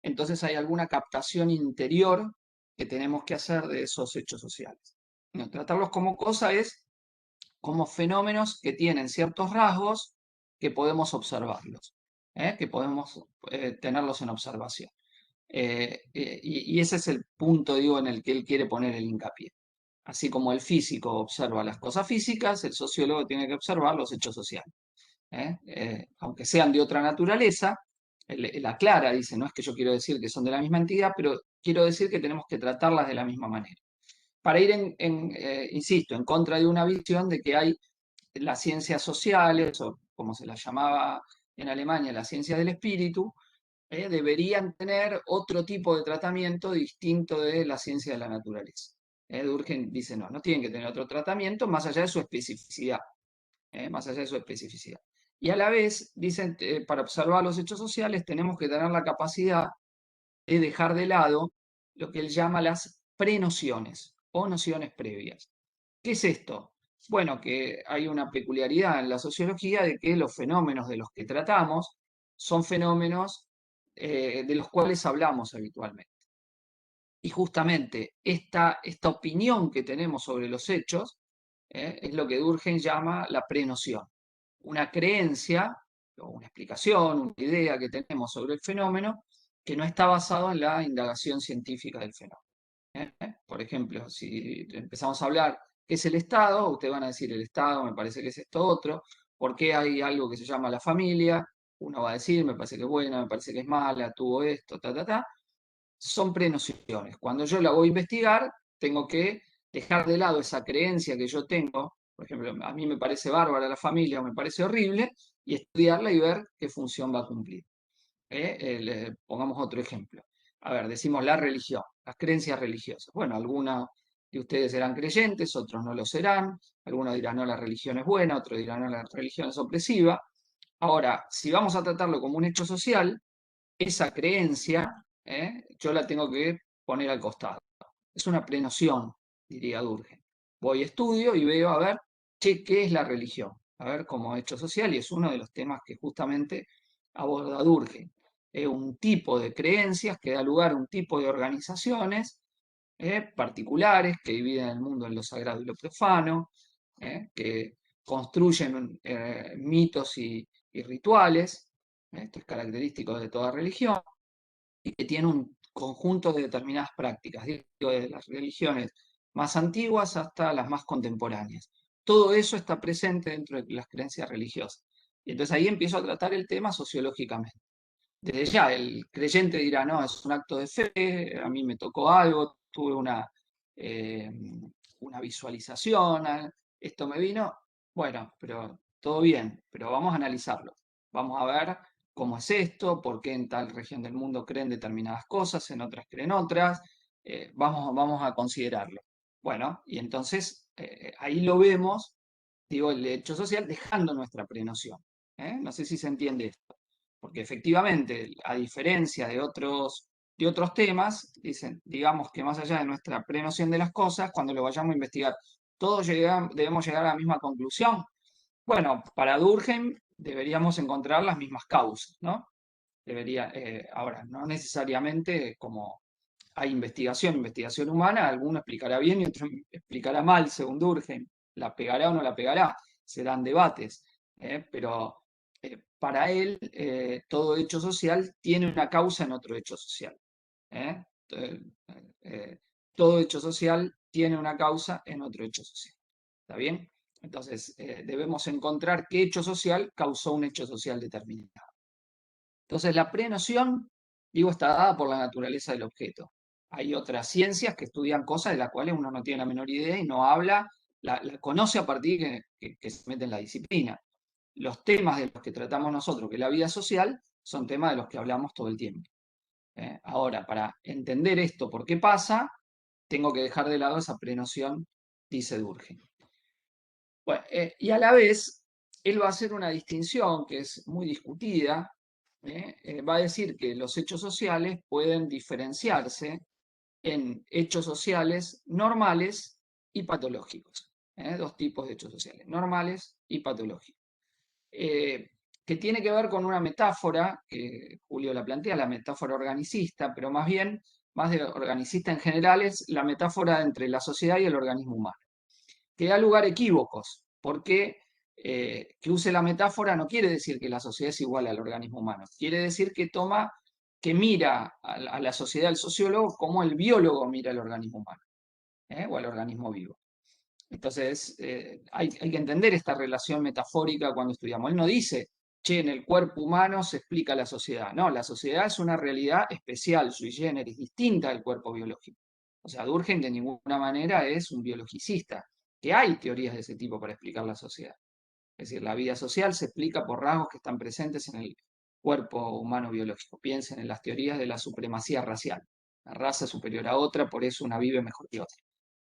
entonces hay alguna captación interior que tenemos que hacer de esos hechos sociales. No, tratarlos como cosa es como fenómenos que tienen ciertos rasgos que podemos observarlos, que podemos tenerlos en observación. Y ese es el punto, digo, en el que él quiere poner el hincapié. Así como el físico observa las cosas físicas, el sociólogo tiene que observar los hechos sociales. Aunque sean de otra naturaleza, él aclara, dice, no es que yo quiero decir que son de la misma entidad, pero quiero decir que tenemos que tratarlas de la misma manera. Para ir, insisto, en contra de una visión de que hay las ciencias sociales, o como se las llamaba en Alemania, las ciencias del espíritu, deberían tener otro tipo de tratamiento distinto de la ciencia de la naturaleza. Durkheim dice, no tienen que tener otro tratamiento más allá de su especificidad, más allá de su especificidad. Y a la vez, dicen, para observar los hechos sociales tenemos que tener la capacidad de dejar de lado lo que él llama las prenociones o nociones previas. ¿Qué es esto? Bueno, que hay una peculiaridad en la sociología de que los fenómenos de los que tratamos son fenómenos de los cuales hablamos habitualmente. Y justamente esta opinión que tenemos sobre los hechos es lo que Durkheim llama la prenoción. Una creencia o una explicación, una idea que tenemos sobre el fenómeno que no está basado en la indagación científica del fenómeno. Por ejemplo, si empezamos a hablar qué es el Estado, ustedes van a decir el Estado, me parece que es esto otro, ¿por qué hay algo que se llama la familia? Uno va a decir, me parece que es buena, me parece que es mala, tuvo esto, ta. Son prenociones. Cuando yo la voy a investigar, tengo que dejar de lado esa creencia que yo tengo. Por ejemplo, a mí me parece bárbara la familia o me parece horrible, y estudiarla y ver qué función va a cumplir. Pongamos otro ejemplo. A ver, decimos la religión, las creencias religiosas. Bueno, algunos de ustedes serán creyentes, otros no lo serán. Algunos dirán, no, la religión es buena, otros dirán, no, la religión es opresiva. Ahora, si vamos a tratarlo como un hecho social, esa creencia yo la tengo que poner al costado. Es una prenoción, diría Durkheim. Voy, estudio y veo, a ver, che, ¿qué es la religión? A ver, como hecho social, y es uno de los temas que justamente aborda Durkheim. Es un tipo de creencias que da lugar a un tipo de organizaciones particulares que dividen el mundo en lo sagrado y lo profano, que construyen mitos y rituales, esto es característico de toda religión, y que tiene un conjunto de determinadas prácticas, digo, de las religiones más antiguas hasta las más contemporáneas. Todo eso está presente dentro de las creencias religiosas. Y entonces ahí empiezo a tratar el tema sociológicamente. Desde ya, el creyente dirá, no, es un acto de fe, a mí me tocó algo, tuve eh, una visualización, esto me vino, bueno, pero todo bien, pero vamos a analizarlo. Vamos a ver cómo es esto, por qué en tal región del mundo creen determinadas cosas, en otras creen otras, vamos a considerarlo. Bueno, y entonces ahí lo vemos, digo, el hecho social dejando nuestra prenoción. No sé si se entiende esto. Porque efectivamente, a diferencia de otros temas, dicen, digamos que más allá de nuestra prenoción de las cosas, cuando lo vayamos a investigar, todos debemos llegar a la misma conclusión. Bueno, para Durkheim deberíamos encontrar las mismas causas, ¿no? Ahora, no necesariamente como hay investigación humana, alguno explicará bien y otro explicará mal, según Durkheim. ¿La pegará o no la pegará? Serán debates. Pero para él, todo hecho social tiene una causa en otro hecho social. ¿eh? Eh, eh, Todo hecho social tiene una causa en otro hecho social. ¿Está bien? Entonces, debemos encontrar qué hecho social causó un hecho social determinado. Entonces, la prenoción, digo, está dada por la naturaleza del objeto. Hay otras ciencias que estudian cosas de las cuales uno no tiene la menor idea y no habla, la conoce a partir que se mete en la disciplina. Los temas de los que tratamos nosotros, que es la vida social, son temas de los que hablamos todo el tiempo. Ahora, para entender esto, por qué pasa, tengo que dejar de lado esa prenoción, dice Durkheim. Bueno, y a la vez, él va a hacer una distinción que es muy discutida. Va a decir que los hechos sociales pueden diferenciarse en hechos sociales normales y patológicos. Dos tipos de hechos sociales, normales y patológicos. Eh, que tiene que ver con una metáfora que Julio la plantea, la metáfora organicista, pero más bien, más de organicista en general, es la metáfora entre la sociedad y el organismo humano, que da lugar a equívocos, porque que use la metáfora no quiere decir que la sociedad es igual al organismo humano, quiere decir que mira a la sociedad del sociólogo como el biólogo mira al organismo humano, o al organismo vivo. Entonces, hay que entender esta relación metafórica cuando estudiamos. Él no dice, che, en el cuerpo humano se explica la sociedad. No, la sociedad es una realidad especial, sui generis, distinta del cuerpo biológico. O sea, Durkheim de ninguna manera es un biologicista, que hay teorías de ese tipo para explicar la sociedad. Es decir, la vida social se explica por rasgos que están presentes cuerpo humano biológico. Piensen en las teorías de la supremacía racial. Una raza es superior a otra, por eso una vive mejor que otra.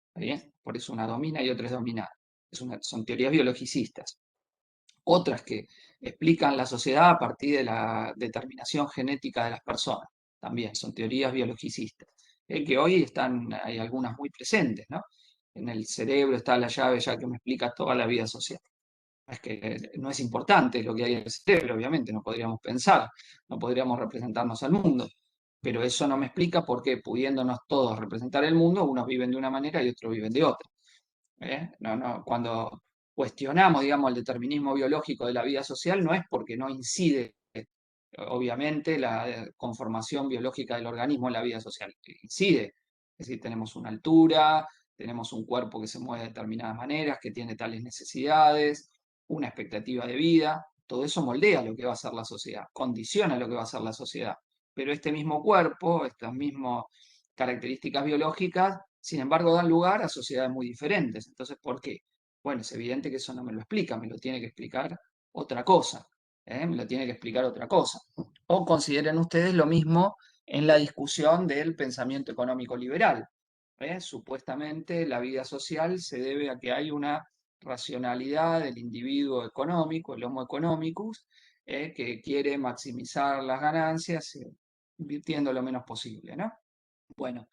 ¿Está bien? Por eso una domina y otra es dominada. Son teorías biologicistas. Otras que explican la sociedad a partir de la determinación genética de las personas. También son teorías biologicistas, que hoy hay algunas muy presentes, ¿no? En el cerebro está la llave ya que me explica toda la vida social. Es que no es importante lo que hay en el cerebro, obviamente, no podríamos pensar, no podríamos representarnos al mundo, pero eso no me explica por qué, pudiéndonos todos representar el mundo, unos viven de una manera y otros viven de otra. No, no, cuando cuestionamos, digamos, el determinismo biológico de la vida social, no es porque no incide, obviamente, la conformación biológica del organismo en la vida social. Incide. Es decir, tenemos una altura, tenemos un cuerpo que se mueve de determinadas maneras, que tiene tales necesidades, una expectativa de vida. Todo eso moldea lo que va a ser la sociedad, condiciona lo que va a ser la sociedad. Pero este mismo cuerpo, estas mismas características biológicas, sin embargo, dan lugar a sociedades muy diferentes. Entonces, ¿por qué? Bueno, es evidente que eso no me lo explica, me lo tiene que explicar otra cosa. Me lo tiene que explicar otra cosa. O consideren ustedes lo mismo en la discusión del pensamiento económico liberal. Supuestamente la vida social se debe a que hay una racionalidad del individuo económico, el homo economicus, que quiere maximizar las ganancias, invirtiendo lo menos posible, ¿no? Bueno,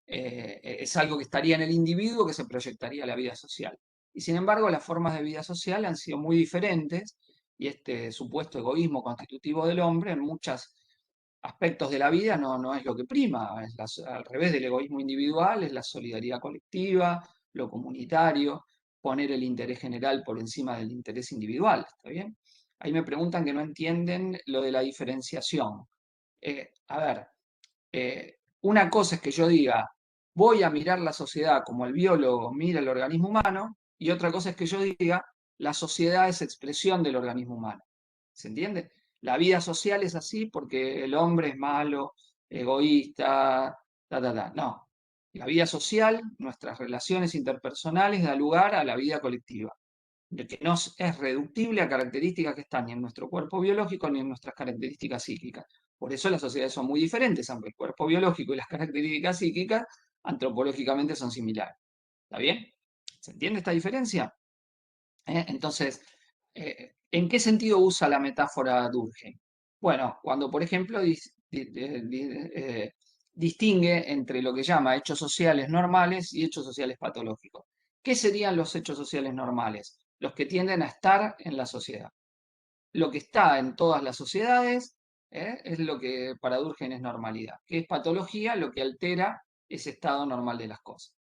es algo que estaría en el individuo que se proyectaría a la vida social. Y sin embargo, las formas de vida social han sido muy diferentes y este supuesto egoísmo constitutivo del hombre en muchos aspectos de la vida no es lo que prima, al revés del egoísmo individual, es la solidaridad colectiva, lo comunitario, poner el interés general por encima del interés individual, ¿está bien? Ahí me preguntan que no entienden lo de la diferenciación. A ver, una cosa es que yo diga, voy a mirar la sociedad como el biólogo mira el organismo humano, y otra cosa es que yo diga, la sociedad es expresión del organismo humano. ¿Se entiende? La vida social es así porque el hombre es malo, egoísta, No. La vida social, nuestras relaciones interpersonales, da lugar a la vida colectiva, de que no es reductible a características que están ni en nuestro cuerpo biológico ni en nuestras características psíquicas. Por eso las sociedades son muy diferentes, aunque el cuerpo biológico y las características psíquicas antropológicamente son similares. ¿Está bien? ¿Se entiende esta diferencia? Entonces, ¿en qué sentido usa la metáfora Durkheim? Bueno, cuando, por ejemplo, distingue entre lo que llama hechos sociales normales y hechos sociales patológicos. ¿Qué serían los hechos sociales normales? Los que tienden a estar en la sociedad. Lo que está en todas las sociedades es lo que para Durkheim es normalidad, que es patología, lo que altera ese estado normal de las cosas.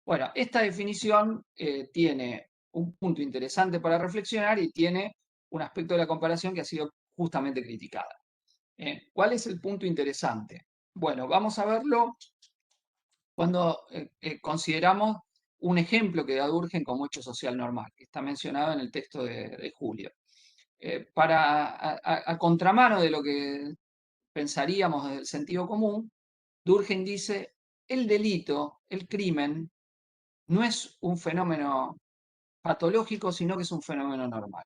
Bueno, esta definición tiene un punto interesante para reflexionar y tiene un aspecto de la comparación que ha sido justamente criticada. ¿Cuál es el punto interesante? Bueno, vamos a verlo cuando consideramos un ejemplo que da Durkheim como hecho social normal, que está mencionado en el texto de Julio. A contramano de lo que pensaríamos del sentido común, Durkheim dice, el delito, el crimen, no es un fenómeno patológico, sino que es un fenómeno normal.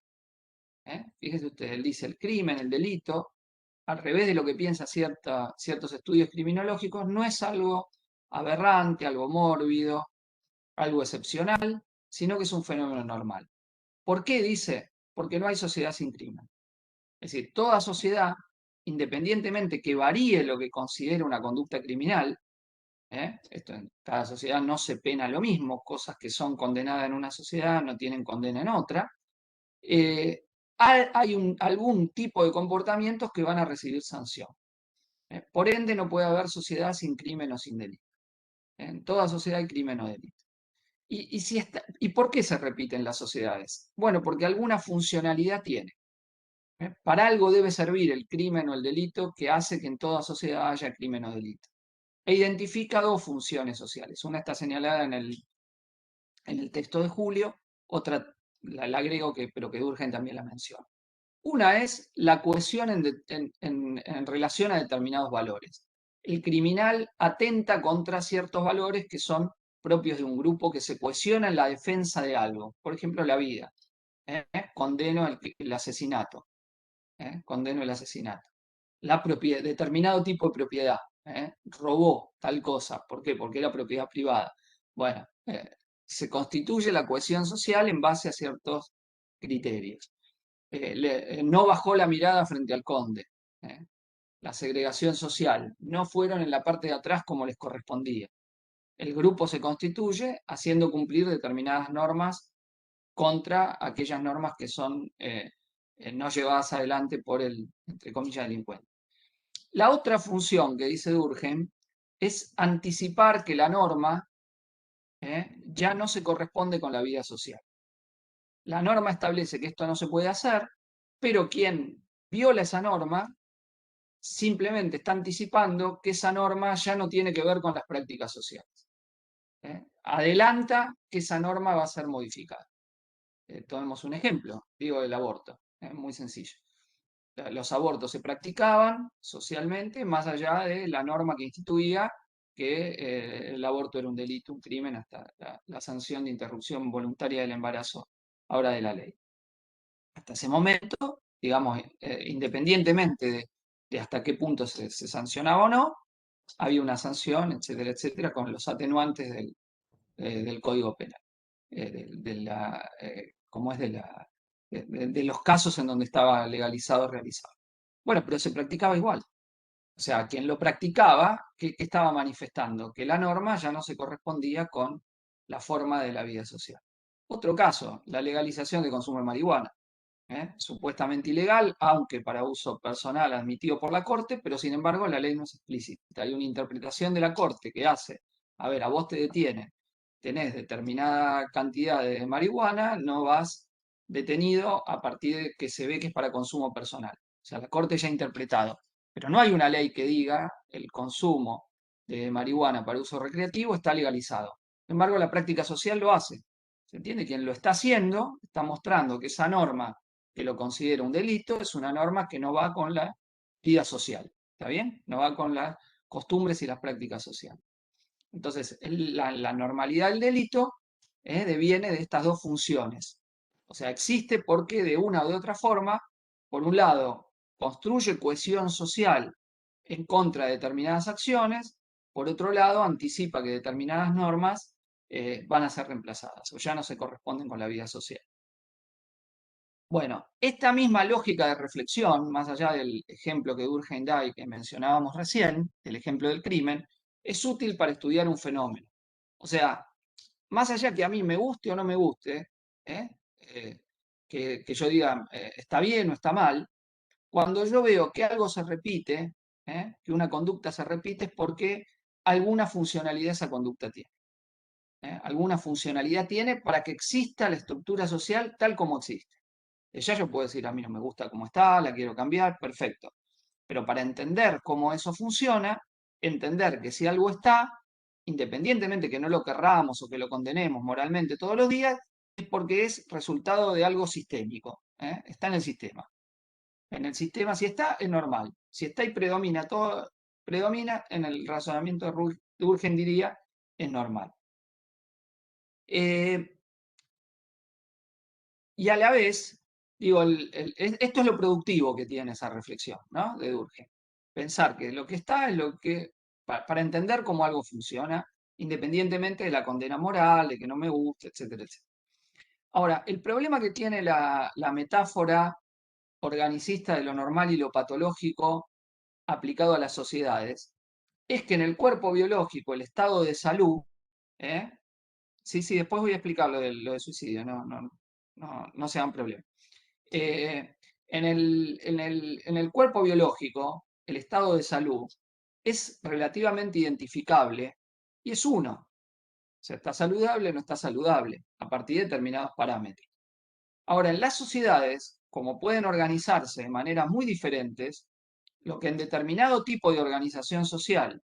Fíjese usted, él dice el crimen, el delito, al revés de lo que piensan ciertos estudios criminológicos, no es algo aberrante, algo mórbido, algo excepcional, sino que es un fenómeno normal. ¿Por qué dice? Porque no hay sociedad sin crimen. Es decir, toda sociedad, independientemente que varíe lo que considera una conducta criminal, esto en cada sociedad no se pena lo mismo, cosas que son condenadas en una sociedad no tienen condena en otra, hay algún tipo de comportamientos que van a recibir sanción. Por ende, no puede haber sociedad sin crimen o sin delito. En toda sociedad hay crimen o delito. ¿Y por qué se repiten las sociedades? Bueno, porque alguna funcionalidad tiene. Para algo debe servir el crimen o el delito que hace que en toda sociedad haya crimen o delito. E identifica dos funciones sociales. Una está señalada en el texto de Julio, otra la agrego, pero que Durkheim también la menciona. Una es la cohesión en relación a determinados valores. El criminal atenta contra ciertos valores que son propios de un grupo que se cohesiona en la defensa de algo. Por ejemplo, la vida. Condeno el asesinato. Condeno el asesinato. La propiedad, determinado tipo de propiedad, robó tal cosa, ¿por qué? Porque era propiedad privada. Bueno, se constituye la cohesión social en base a ciertos criterios. No bajó la mirada frente al conde. ¿eh? La segregación social. No fueron en la parte de atrás como les correspondía. El grupo se constituye haciendo cumplir determinadas normas contra aquellas normas que son no llevadas adelante por el, entre comillas, delincuente. La otra función que dice Durkheim es anticipar que la norma ya no se corresponde con la vida social. La norma establece que esto no se puede hacer, pero quien viola esa norma simplemente está anticipando que esa norma ya no tiene que ver con las prácticas sociales. Adelanta que esa norma va a ser modificada. Tomemos un ejemplo, digo el aborto, muy sencillo. Los abortos se practicaban socialmente más allá de la norma que instituía que el aborto era un delito, un crimen, hasta la sanción de interrupción voluntaria del embarazo, ahora de la ley. Hasta ese momento, digamos, independientemente de hasta qué punto se sancionaba o no, había una sanción, etcétera, etcétera, con los atenuantes del Código Penal, como es de los casos en donde estaba legalizado realizado. Bueno, pero se practicaba igual. O sea, quien lo practicaba, ¿qué estaba manifestando? Que la norma ya no se correspondía con la forma de la vida social. Otro caso, la legalización de consumo de marihuana. Supuestamente ilegal, aunque para uso personal admitido por la Corte, pero sin embargo la ley no es explícita. Hay una interpretación de la Corte que hace, a ver, a vos te detienen, tenés determinada cantidad de marihuana, no vas detenido a partir de que se ve que es para consumo personal. O sea, la Corte ya ha interpretado, pero no hay una ley que diga el consumo de marihuana para uso recreativo está legalizado. Sin embargo, la práctica social lo hace. ¿Se entiende? Quien lo está haciendo está mostrando que esa norma que lo considera un delito es una norma que no va con la vida social. ¿Está bien? No va con las costumbres y las prácticas sociales. Entonces, la normalidad del delito deviene de estas dos funciones. O sea, existe porque de una o de otra forma, por un lado, construye cohesión social en contra de determinadas acciones, por otro lado, anticipa que determinadas normas van a ser reemplazadas o ya no se corresponden con la vida social. Bueno, esta misma lógica de reflexión, más allá del ejemplo que Durkheim da y que mencionábamos recién, el ejemplo del crimen, es útil para estudiar un fenómeno. O sea, más allá que a mí me guste o no me guste, ¿eh? Que yo diga está bien o está mal, cuando yo veo que algo se repite, que una conducta se repite, es porque alguna funcionalidad esa conducta tiene. Alguna funcionalidad tiene para que exista la estructura social tal como existe. Ya yo puedo decir, a mí no me gusta cómo está, la quiero cambiar, perfecto. Pero para entender cómo eso funciona, entender que si algo está, independientemente que no lo querramos o que lo condenemos moralmente todos los días, es porque es resultado de algo sistémico. Está en el sistema. En el sistema, si está, es normal. Si está y predomina todo, predomina, en el razonamiento de Durkheim diría, es normal. Y a la vez, digo, esto es lo productivo que tiene esa reflexión, ¿no? De Durkheim. Pensar que lo que está es lo que, para entender cómo algo funciona, independientemente de la condena moral, de que no me guste, etcétera, etcétera. Ahora, el problema que tiene la metáfora organicista de lo normal y lo patológico aplicado a las sociedades es que en el cuerpo biológico, el estado de salud, ¿eh? Sí, sí, después voy a explicar lo de suicidio, no sea un problema. En el cuerpo biológico, el estado de salud es relativamente identificable y es uno. O sea, está saludable o no está saludable, a partir de determinados parámetros. Ahora, en las sociedades, como pueden organizarse de maneras muy diferentes, lo que en determinado tipo de organización social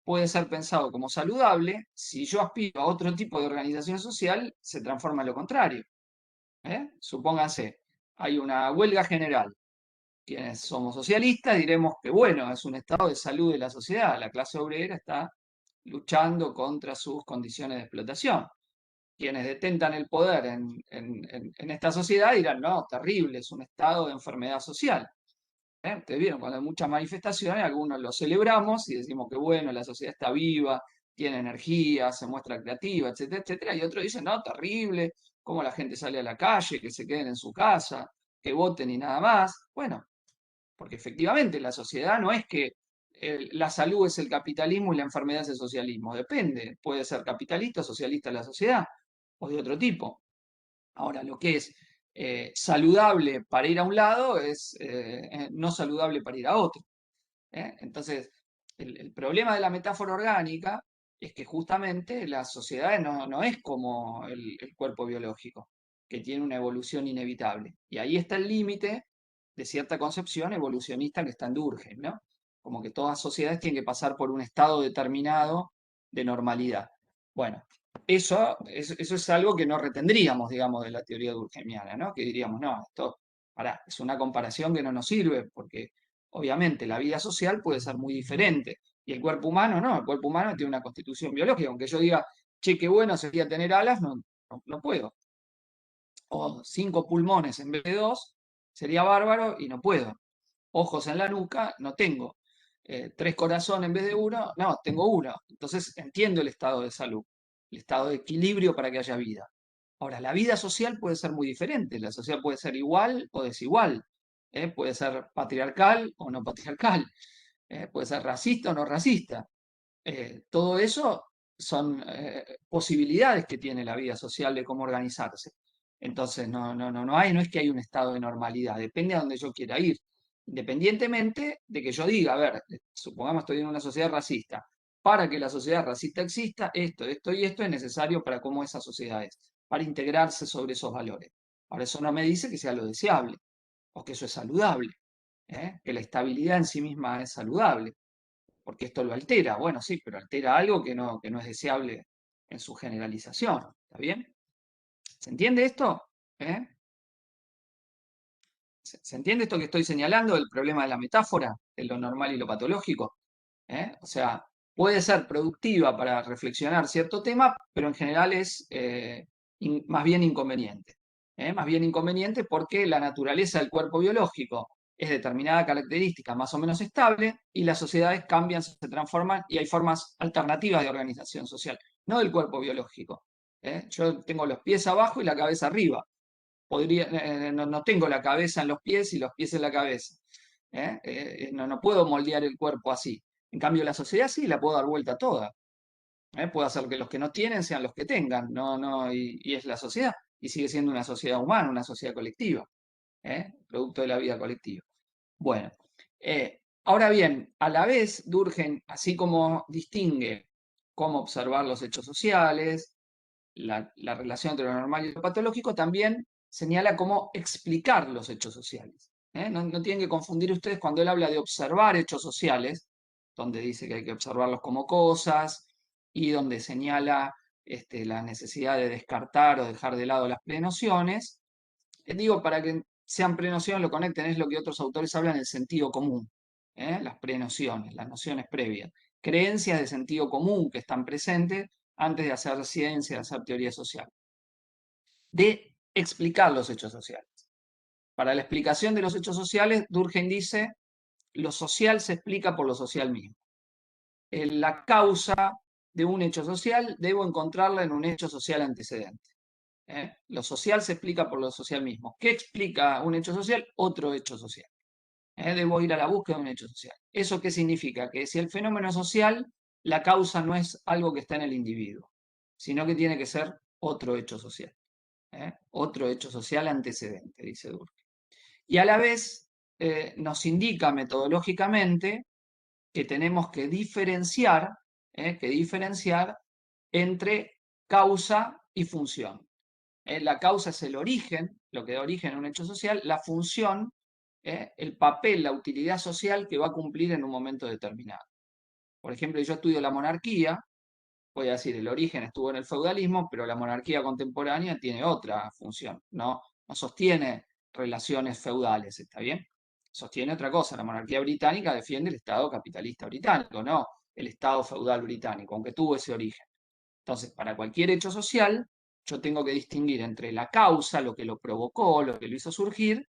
puede ser pensado como saludable, si yo aspiro a otro tipo de organización social, se transforma en lo contrario. Supónganse, hay una huelga general. Quienes somos socialistas diremos que, bueno, es un estado de salud de la sociedad. La clase obrera está luchando contra sus condiciones de explotación. Quienes detentan el poder en esta sociedad dirán, no, terrible, es un estado de enfermedad social. Ustedes vieron, cuando hay muchas manifestaciones, algunos lo celebramos y decimos que bueno, la sociedad está viva, tiene energía, se muestra creativa, etcétera, etcétera, y otros dicen, no, terrible, cómo la gente sale a la calle, que se queden en su casa, que voten y nada más. Bueno, porque efectivamente la sociedad no es que la salud es el capitalismo y la enfermedad es el socialismo, depende, puede ser capitalista o socialista la sociedad, o de otro tipo. Ahora, lo que es saludable para ir a un lado es no saludable para ir a otro. Entonces, el problema de la metáfora orgánica es que justamente la sociedad no es como el cuerpo biológico, que tiene una evolución inevitable. Y ahí está el límite de cierta concepción evolucionista que está en Durkheim, ¿no? Como que todas sociedades tienen que pasar por un estado determinado de normalidad. Bueno, eso es algo que no retendríamos, digamos, de la teoría durkheimiana, ¿no? Que diríamos, no, esto, pará, es una comparación que no nos sirve, porque obviamente la vida social puede ser muy diferente. Y el cuerpo humano no, el cuerpo humano tiene una constitución biológica. Aunque yo diga, che, qué bueno sería tener alas, no puedo. O 5 pulmones en vez de 2, sería bárbaro y no puedo. Ojos en la nuca, no tengo. 3 corazones en vez de uno, no, tengo uno. Entonces entiendo el estado de salud, el estado de equilibrio para que haya vida. Ahora, la vida social puede ser muy diferente. La sociedad puede ser igual o desigual. Puede ser patriarcal o no patriarcal. Puede ser racista o no racista. Todo eso son posibilidades que tiene la vida social de cómo organizarse. Entonces, no es que hay un estado de normalidad, depende a donde yo quiera ir. Independientemente de que yo diga, a ver, supongamos estoy en una sociedad racista, para que la sociedad racista exista, esto y esto es necesario para cómo esa sociedad es, para integrarse sobre esos valores. Ahora, eso no me dice que sea lo deseable o que eso es saludable, que la estabilidad en sí misma es saludable porque esto lo altera. Bueno, sí, pero altera algo que no es deseable en su generalización. ¿Está bien? ¿Se entiende esto? ¿Eh? ¿Se entiende esto que estoy señalando del problema de la metáfora, de lo normal y lo patológico? O sea, puede ser productiva para reflexionar cierto tema, pero en general es más bien inconveniente. Más bien inconveniente porque la naturaleza del cuerpo biológico es determinada característica más o menos estable y las sociedades cambian, se transforman y hay formas alternativas de organización social, no del cuerpo biológico. Yo tengo los pies abajo y la cabeza arriba. No tengo la cabeza en los pies y los pies en la cabeza. No puedo moldear el cuerpo así. En cambio, la sociedad sí la puedo dar vuelta toda. Puedo hacer que los que no tienen sean los que tengan. Y es la sociedad. Y sigue siendo una sociedad humana, una sociedad colectiva. Producto de la vida colectiva. Bueno, ahora bien, a la vez, Durkheim, así como distingue cómo observar los hechos sociales, la relación entre lo normal y lo patológico, también señala cómo explicar los hechos sociales. No tienen que confundir ustedes cuando él habla de observar hechos sociales, donde dice que hay que observarlos como cosas y donde señala la necesidad de descartar o dejar de lado las prenociones. Digo, para que sean prenociones, lo conecten, es lo que otros autores hablan del sentido común, las prenociones, las nociones previas, creencias de sentido común que están presentes antes de hacer ciencia, de hacer teoría social, de explicar los hechos sociales. Para la explicación de los hechos sociales, Durkheim dice, lo social se explica por lo social mismo. La causa de un hecho social debo encontrarla en un hecho social antecedente. Lo social se explica por lo social mismo. ¿Qué explica un hecho social? Otro hecho social. Debo ir a la búsqueda de un hecho social. ¿Eso qué significa? Que si el fenómeno es social, la causa no es algo que está en el individuo, sino que tiene que ser otro hecho social. Otro hecho social antecedente, dice Durkheim. Y a la vez nos indica metodológicamente que tenemos que diferenciar entre causa y función. La causa es el origen, lo que da origen a un hecho social, la función, el papel, la utilidad social que va a cumplir en un momento determinado. Por ejemplo, yo estudio la monarquía, voy a decir, el origen estuvo en el feudalismo, pero la monarquía contemporánea tiene otra función, no sostiene relaciones feudales, ¿está bien? Sostiene otra cosa, la monarquía británica defiende el Estado capitalista británico, no el Estado feudal británico, aunque tuvo ese origen. Entonces, para cualquier hecho social, yo tengo que distinguir entre la causa, lo que lo provocó, lo que lo hizo surgir,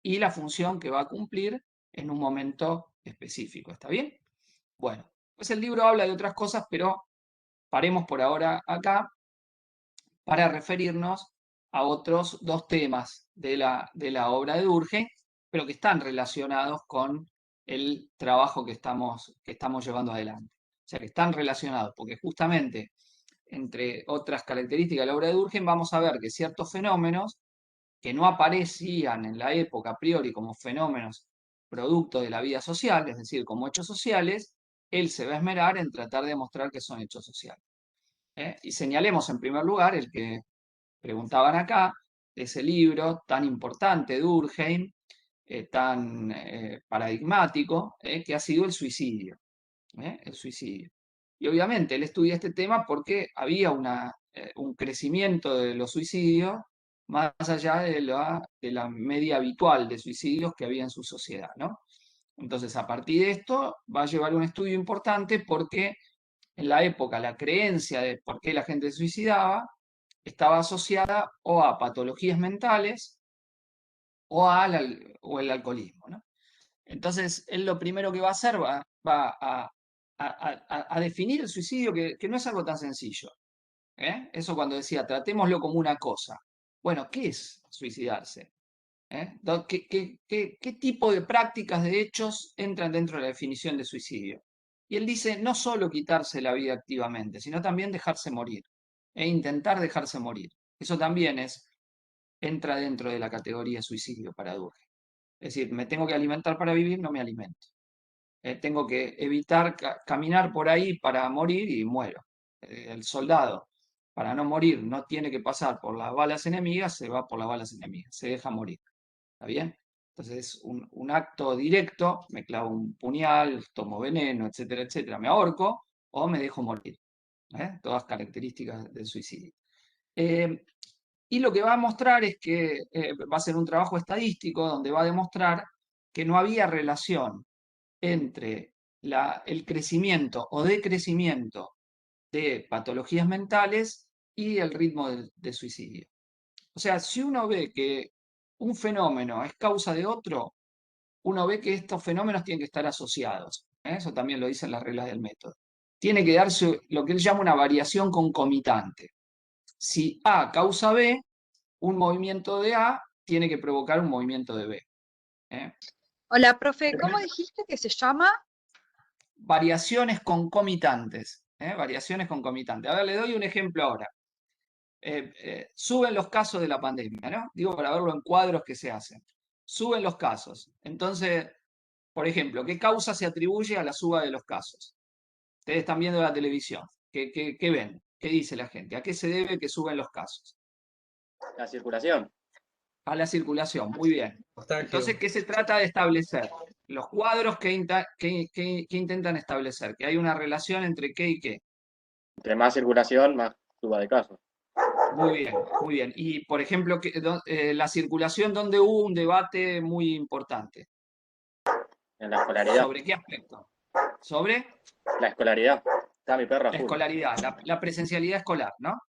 y la función que va a cumplir en un momento específico. ¿Está bien? Bueno, pues el libro habla de otras cosas, pero paremos por ahora acá para referirnos a otros dos temas de la obra de Durkheim, pero que están relacionados con el trabajo que estamos llevando adelante. O sea, que están relacionados, porque justamente, entre otras características de la obra de Durkheim, vamos a ver que ciertos fenómenos que no aparecían en la época a priori como fenómenos producto de la vida social, es decir, como hechos sociales, él se va a esmerar en tratar de mostrar que son hechos sociales. Y señalemos en primer lugar el que preguntaban acá, ese libro tan importante, Durkheim, tan paradigmático, que ha sido el suicidio. El suicidio. Y obviamente él estudia este tema porque había un crecimiento de los suicidios más allá de la media habitual de suicidios que había en su sociedad, ¿no? Entonces, a partir de esto, va a llevar un estudio importante porque en la época la creencia de por qué la gente se suicidaba estaba asociada o a patologías mentales o el alcoholismo, ¿no? Entonces, él lo primero que va a hacer va a definir el suicidio, que no es algo tan sencillo. Eso cuando decía, tratémoslo como una cosa. Bueno, ¿qué es suicidarse? ¿Qué tipo de prácticas, de hechos entran dentro de la definición de suicidio? Y él dice, no solo quitarse la vida activamente, sino también dejarse morir, e intentar dejarse morir. Eso también entra dentro de la categoría suicidio para Durkheim. Es decir, me tengo que alimentar para vivir, no me alimento. Tengo que evitar caminar por ahí para morir y muero. El soldado, para no morir, no tiene que pasar por las balas enemigas, se va por las balas enemigas, se deja morir. ¿Está bien? Entonces es un acto directo, me clavo un puñal, tomo veneno, etcétera, etcétera, me ahorco o me dejo morir. Todas características del suicidio. Eh, y lo que va a mostrar es que va a ser un trabajo estadístico donde va a demostrar que no había relación entre el crecimiento o decrecimiento de patologías mentales y el ritmo de suicidio. O sea, si uno ve que un fenómeno es causa de otro, uno ve que estos fenómenos tienen que estar asociados. Eso también lo dicen las reglas del método. Tiene que darse lo que él llama una variación concomitante. Si A causa B, un movimiento de A tiene que provocar un movimiento de B. ¿eh? Hola, profe, ¿cómo dijiste que se llama? Variaciones concomitantes. Variaciones concomitantes. A ver, le doy un ejemplo ahora. Suben los casos de la pandemia, ¿no? Digo, para verlo en cuadros que se hacen. Suben los casos. Entonces, por ejemplo, ¿qué causa se atribuye a la suba de los casos? Ustedes están viendo la televisión. ¿Qué ven? ¿Qué dice la gente? ¿A qué se debe que suben los casos? La circulación. A la circulación, muy bien. Entonces, ¿qué se trata de establecer? Los cuadros que intentan establecer, que hay una relación entre qué y qué. Entre más circulación, más suba de casos. Muy bien, muy bien. Y, por ejemplo, la circulación, donde hubo un debate muy importante. En la escolaridad. ¿Sobre qué aspecto? Sobre La escolaridad. Está mi perro la azul. escolaridad, la presencialidad escolar, ¿no?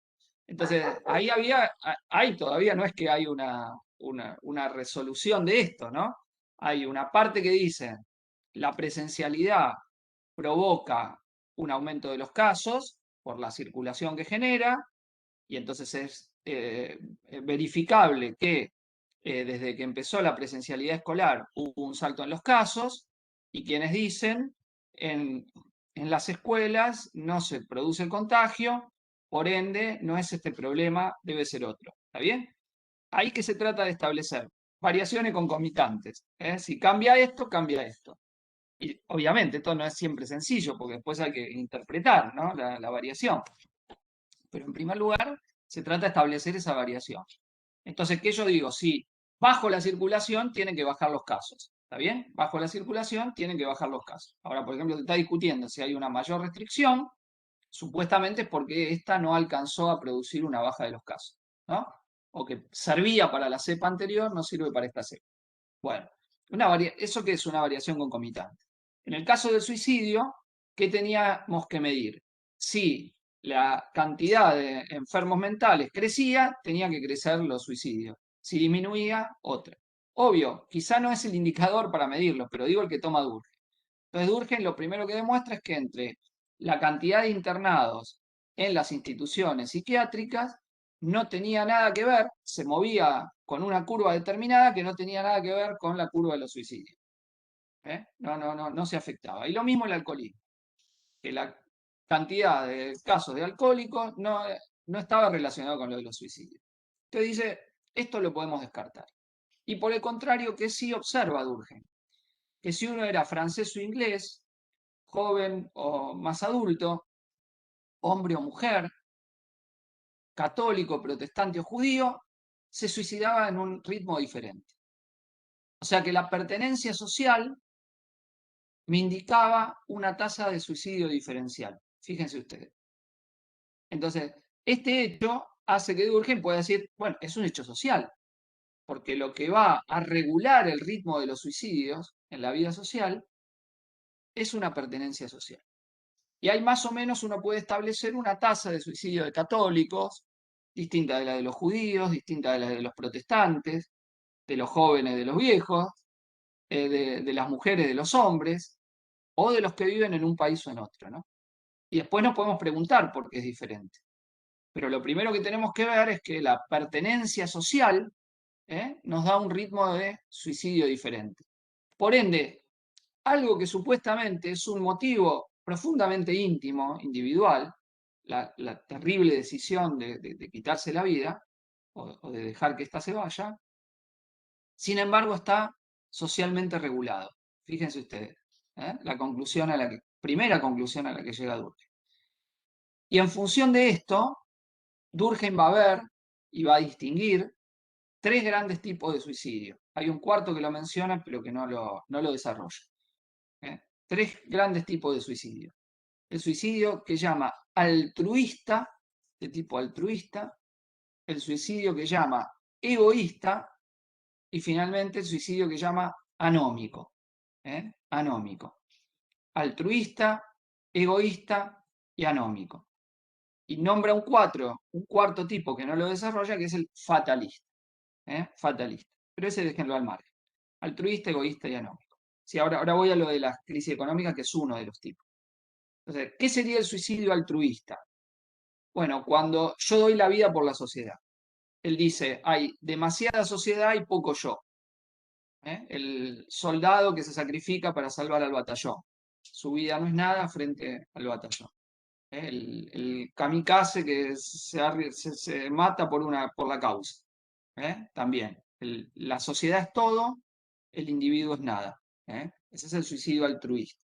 Entonces, hay todavía, no es que hay una resolución de esto, ¿no? Hay una parte que dice, la presencialidad provoca un aumento de los casos por la circulación que genera, y entonces es verificable que desde que empezó la presencialidad escolar hubo un salto en los casos, y quienes dicen, en las escuelas no se produce el contagio, por ende no es este problema, debe ser otro. ¿Está bien? Ahí que se trata de establecer variaciones concomitantes. Si cambia esto, cambia esto. Y obviamente esto no es siempre sencillo, porque después hay que interpretar, ¿no? la variación. Pero en primer lugar, se trata de establecer esa variación. Entonces, ¿qué yo digo? Si bajo la circulación, tienen que bajar los casos. ¿Está bien? Bajo la circulación, tienen que bajar los casos. Ahora, por ejemplo, se está discutiendo si hay una mayor restricción, supuestamente es porque esta no alcanzó a producir una baja de los casos, ¿no? O que servía para la cepa anterior, no sirve para esta cepa. Bueno, ¿eso qué es una variación concomitante? En el caso del suicidio, ¿qué teníamos que medir? Si la cantidad de enfermos mentales crecía, tenía que crecer los suicidios. Si disminuía, otra. Obvio, quizá no es el indicador para medirlo, pero digo el que toma Durkheim. Entonces, Durkheim lo primero que demuestra es que entre la cantidad de internados en las instituciones psiquiátricas no tenía nada que ver, se movía con una curva determinada que no tenía nada que ver con la curva de los suicidios. No se afectaba. Y lo mismo el alcoholismo, que la cantidad de casos de alcohólicos no estaba relacionado con lo de los suicidios. Entonces dice, esto lo podemos descartar. Y por el contrario, que sí observa Durkheim, que si uno era francés o inglés, joven o más adulto, hombre o mujer, católico, protestante o judío, se suicidaba en un ritmo diferente. O sea que la pertenencia social me indicaba una tasa de suicidio diferencial. Fíjense ustedes. Entonces, este hecho hace que Durkheim pueda decir, bueno, es un hecho social, porque lo que va a regular el ritmo de los suicidios en la vida social es una pertenencia social. Y ahí más o menos uno puede establecer una tasa de suicidio de católicos, distinta de la de los judíos, distinta de la de los protestantes, de los jóvenes, de los viejos, de las mujeres, de los hombres, o de los que viven en un país o en otro, ¿no? Y después nos podemos preguntar por qué es diferente. Pero lo primero que tenemos que ver es que la pertenencia social nos da un ritmo de suicidio diferente. Por ende, algo que supuestamente es un motivo profundamente íntimo, individual, la terrible decisión de quitarse la vida o de dejar que ésta se vaya, sin embargo está socialmente regulado. Fíjense ustedes, la conclusión primera conclusión a la que llega Durkheim. Y en función de esto, Durkheim va a ver y va a distinguir tres grandes tipos de suicidio. Hay un cuarto que lo menciona, pero que no lo desarrolla. Tres grandes tipos de suicidio. El suicidio que llama altruista, de tipo altruista, el suicidio que llama egoísta y finalmente el suicidio que llama anómico. Anómico. Altruista, egoísta y anómico. Y nombra un cuarto tipo que no lo desarrolla, que es el fatalista. Fatalista. Pero ese déjenlo al margen. Altruista, egoísta y anómico. Sí, ahora voy a lo de la crisis económica, que es uno de los tipos. Entonces, ¿qué sería el suicidio altruista? Bueno, cuando yo doy la vida por la sociedad. Él dice, hay demasiada sociedad y poco yo. El soldado que se sacrifica para salvar al batallón. Su vida no es nada frente al batallón. El kamikaze que se mata por la causa. También. La sociedad es todo, el individuo es nada. Ese es el suicidio altruista.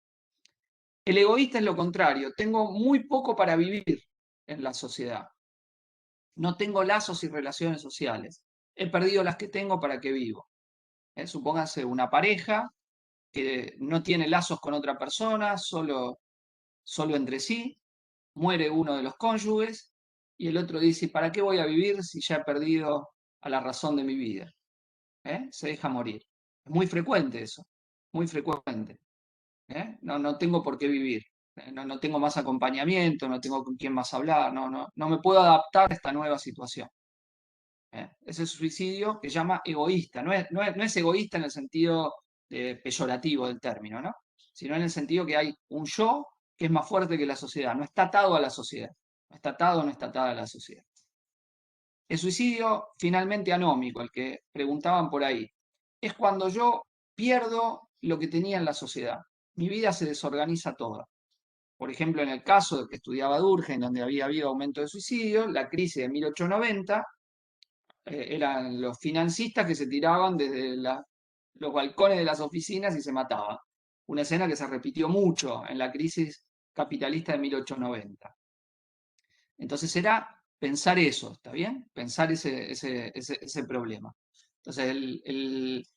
El egoísta es lo contrario. Tengo muy poco para vivir en la sociedad. No tengo lazos y relaciones sociales. He perdido las que tengo para que vivo. Supónganse una pareja que no tiene lazos con otra persona, solo entre sí. Muere uno de los cónyuges y el otro dice, ¿para qué voy a vivir si ya he perdido a la razón de mi vida? Se deja morir. Es muy frecuente eso, muy frecuente. No tengo por qué vivir. No tengo más acompañamiento, no tengo con quién más hablar, no me puedo adaptar a esta nueva situación. Ese suicidio que llama egoísta. No es egoísta en el sentido peyorativo del término, ¿no? Sino en el sentido que hay un yo que es más fuerte que la sociedad. No está atado a la sociedad. No está atado o no está atada a la sociedad. El suicidio finalmente anómico, el que preguntaban por ahí, es cuando yo pierdo lo que tenía en la sociedad. Mi vida se desorganiza toda. Por ejemplo, en el caso del que estudiaba Durkheim, donde había habido aumento de suicidios, la crisis de 1890, eran los financistas que se tiraban desde los balcones de las oficinas y se mataban. Una escena que se repitió mucho en la crisis capitalista de 1890. Entonces era pensar eso, ¿está bien? Pensar ese problema. Entonces,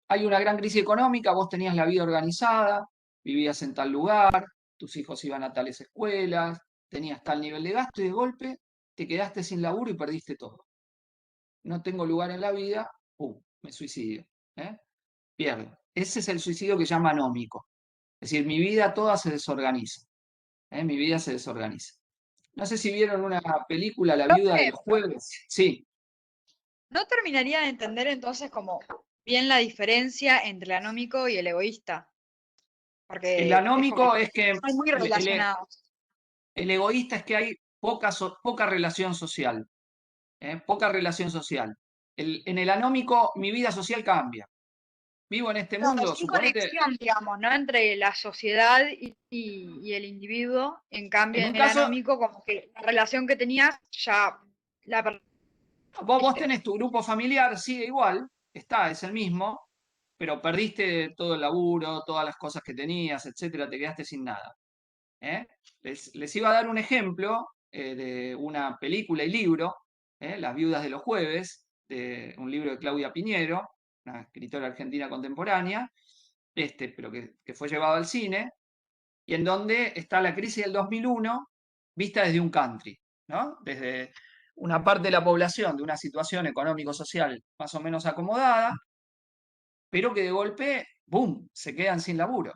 hay una gran crisis económica, vos tenías la vida organizada, vivías en tal lugar, tus hijos iban a tales escuelas, tenías tal nivel de gasto y de golpe te quedaste sin laburo y perdiste todo. No tengo lugar en la vida, me suicidio. Pierdo. Ese es el suicidio que llama anómico. Es decir, mi vida toda se desorganiza. Mi vida se desorganiza. No sé si vieron una película, La viuda del jueves. Sí. No terminaría de entender entonces como bien la diferencia entre el anómico y el egoísta, El porque es como que anómico es que están muy relacionados. el egoísta es que hay poca relación social, poca relación social. En el anómico mi vida social cambia. Vivo en este Claro, mundo, sin suponete, conexión, digamos, ¿no? Entre la sociedad y el individuo. En cambio, en un en el caso, anómico, como que la relación que tenías ya la vos perdiste. tenés tu grupo familiar, sigue igual, es el mismo, pero perdiste todo el laburo, todas las cosas que tenías, etcétera, te quedaste sin nada. ¿Eh? Les iba a dar un ejemplo de una película y libro, Las viudas de los jueves, de un libro de Claudia Piñero, una escritora argentina contemporánea, pero que fue llevado al cine, y en donde está la crisis del 2001 vista desde un country, ¿no? Desde una parte de la población de una situación económico-social más o menos acomodada, pero que de golpe, ¡boom!, se quedan sin laburo.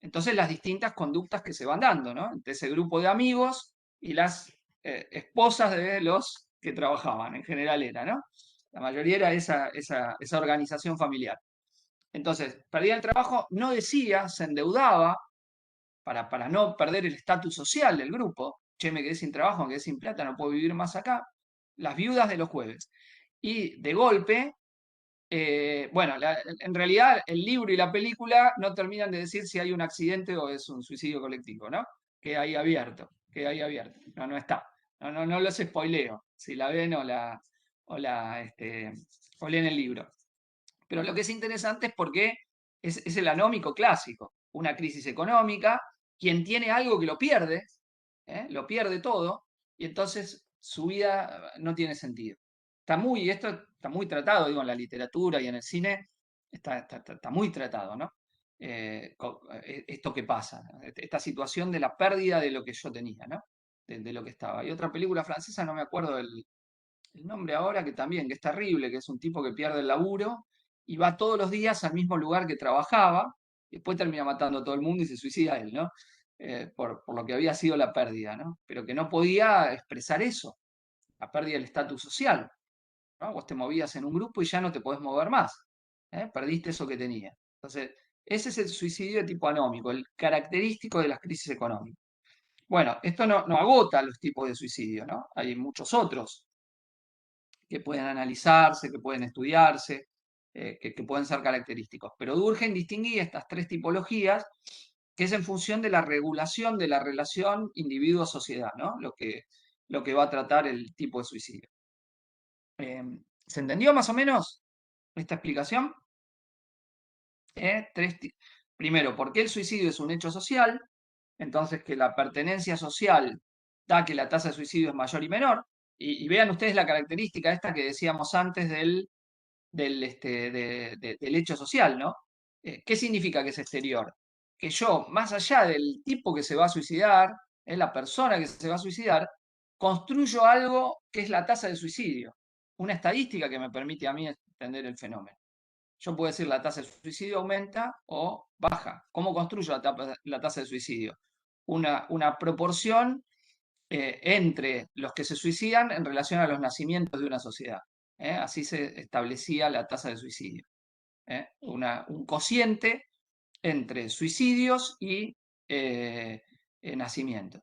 Entonces las distintas conductas que se van dando, ¿no? Entre ese grupo de amigos y las esposas de los que trabajaban, en general era, ¿no? La mayoría era esa organización familiar. Entonces, perdía el trabajo, no decía, se endeudaba para no perder el estatus social del grupo. Che, me quedé sin trabajo, me quedé sin plata, no puedo vivir más acá. Las viudas de los jueves. Y de golpe, bueno, en realidad el libro y la película no terminan de decir si hay un accidente o es un suicidio colectivo, ¿no? Queda ahí abierto, queda ahí abierto. No, no está. No los spoileo, si la ven o leen el libro. Pero lo que es interesante es porque es el anómico clásico, una crisis económica, quien tiene algo que lo pierde todo, y entonces su vida no tiene sentido. Esto está muy tratado, digo, en la literatura y en el cine, está muy tratado, ¿no? Esto que pasa, ¿no? Esta situación de la pérdida de lo que yo tenía, ¿no? De lo que estaba. Hay otra película francesa, no me acuerdo el nombre ahora, que es terrible, que es un tipo que pierde el laburo y va todos los días al mismo lugar que trabajaba, y después termina matando a todo el mundo y se suicida él, ¿no? Por lo que había sido la pérdida, ¿no? Pero que no podía expresar eso, la pérdida del estatus social, ¿no? Vos te movías en un grupo y ya no te podés mover más, perdiste eso que tenías. Entonces, ese es el suicidio de tipo anómico, el característico de las crisis económicas. Bueno, esto no agota los tipos de suicidio, ¿no? Hay muchos otros que pueden analizarse, que pueden estudiarse, que pueden ser característicos. Pero Durkheim distinguía estas tres tipologías, que es en función de la regulación de la relación individuo-sociedad, ¿no? Lo que va a tratar el tipo de suicidio. ¿Se entendió más o menos esta explicación? Primero, ¿por qué el suicidio es un hecho social? Entonces, que la pertenencia social da que la tasa de suicidio es mayor y menor. Y vean ustedes la característica esta que decíamos antes del hecho social, ¿no? ¿Qué significa que es exterior? Que yo, más allá del tipo que se va a suicidar, la persona que se va a suicidar, construyo algo que es la tasa de suicidio, una estadística que me permite a mí entender el fenómeno. Yo puedo decir la tasa de suicidio aumenta o baja. ¿Cómo construyo la tasa de suicidio? Una proporción entre los que se suicidan en relación a los nacimientos de una sociedad. Así se establecía la tasa de suicidio. Un cociente entre suicidios y nacimientos.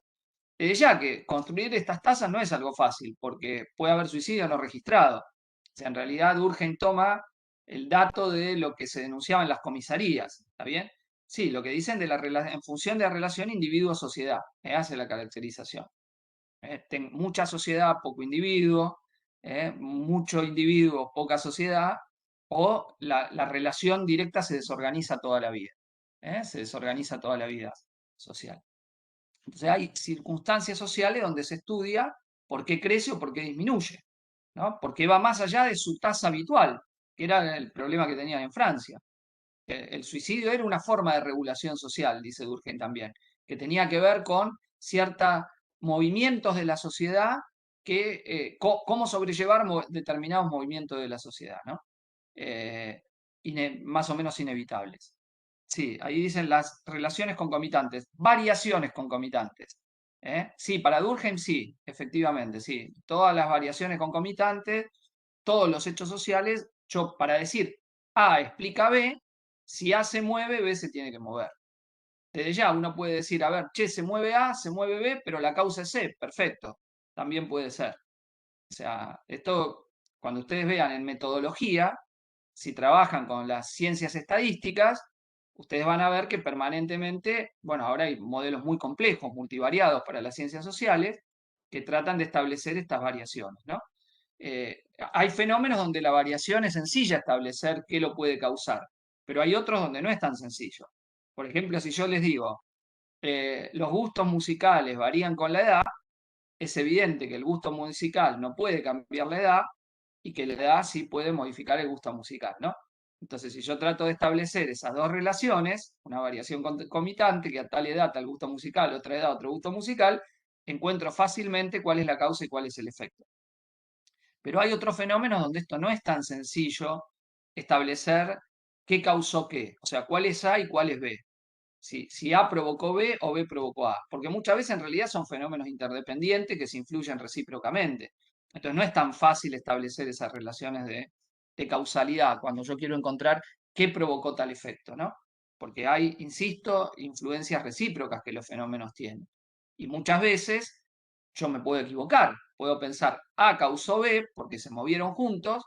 Desde ya que construir estas tasas no es algo fácil, porque puede haber suicidio no registrado. O sea, en realidad Durkheim toma el dato de lo que se denunciaba en las comisarías, ¿está bien? Sí, lo que dicen en función de la relación individuo-sociedad, hace la caracterización. Mucha sociedad, poco individuo, mucho individuo, poca sociedad, o la relación directa se desorganiza toda la vida, se desorganiza toda la vida social. Entonces hay circunstancias sociales donde se estudia por qué crece o por qué disminuye, ¿no? Porque va más allá de su tasa habitual, que era el problema que tenían en Francia. El suicidio era una forma de regulación social, dice Durkheim también, que tenía que ver con ciertos movimientos de la sociedad, cómo sobrellevar determinados movimientos de la sociedad, ¿no? Más o menos inevitables. Sí, ahí dicen las relaciones concomitantes, variaciones concomitantes. Sí, para Durkheim sí, efectivamente, sí. Todas las variaciones concomitantes todos los hechos sociales, yo para decir A explica B, si A se mueve, B se tiene que mover. Desde ya uno puede decir, a ver, che, se mueve A, se mueve B, pero la causa es C, perfecto, también puede ser. O sea, esto, cuando ustedes vean en metodología, si trabajan con las ciencias estadísticas, ustedes van a ver que permanentemente, bueno, ahora hay modelos muy complejos, multivariados para las ciencias sociales, que tratan de establecer estas variaciones, ¿no? Hay fenómenos donde la variación es sencilla establecer qué lo puede causar, pero hay otros donde no es tan sencillo. Por ejemplo, si yo les digo, los gustos musicales varían con la edad, es evidente que el gusto musical no puede cambiar la edad y que la edad sí puede modificar el gusto musical, ¿no? Entonces, si yo trato de establecer esas dos relaciones, una variación concomitante, que a tal edad tal gusto musical, otra edad otro gusto musical, encuentro fácilmente cuál es la causa y cuál es el efecto. Pero hay otros fenómenos donde esto no es tan sencillo establecer qué causó qué, o sea, cuál es A y cuál es B. Si A provocó B o B provocó A, porque muchas veces en realidad son fenómenos interdependientes que se influyen recíprocamente. Entonces no es tan fácil establecer esas relaciones de causalidad cuando yo quiero encontrar qué provocó tal efecto, ¿no? Porque hay, insisto, influencias recíprocas que los fenómenos tienen. Y muchas veces yo me puedo equivocar. Puedo pensar A causó B porque se movieron juntos,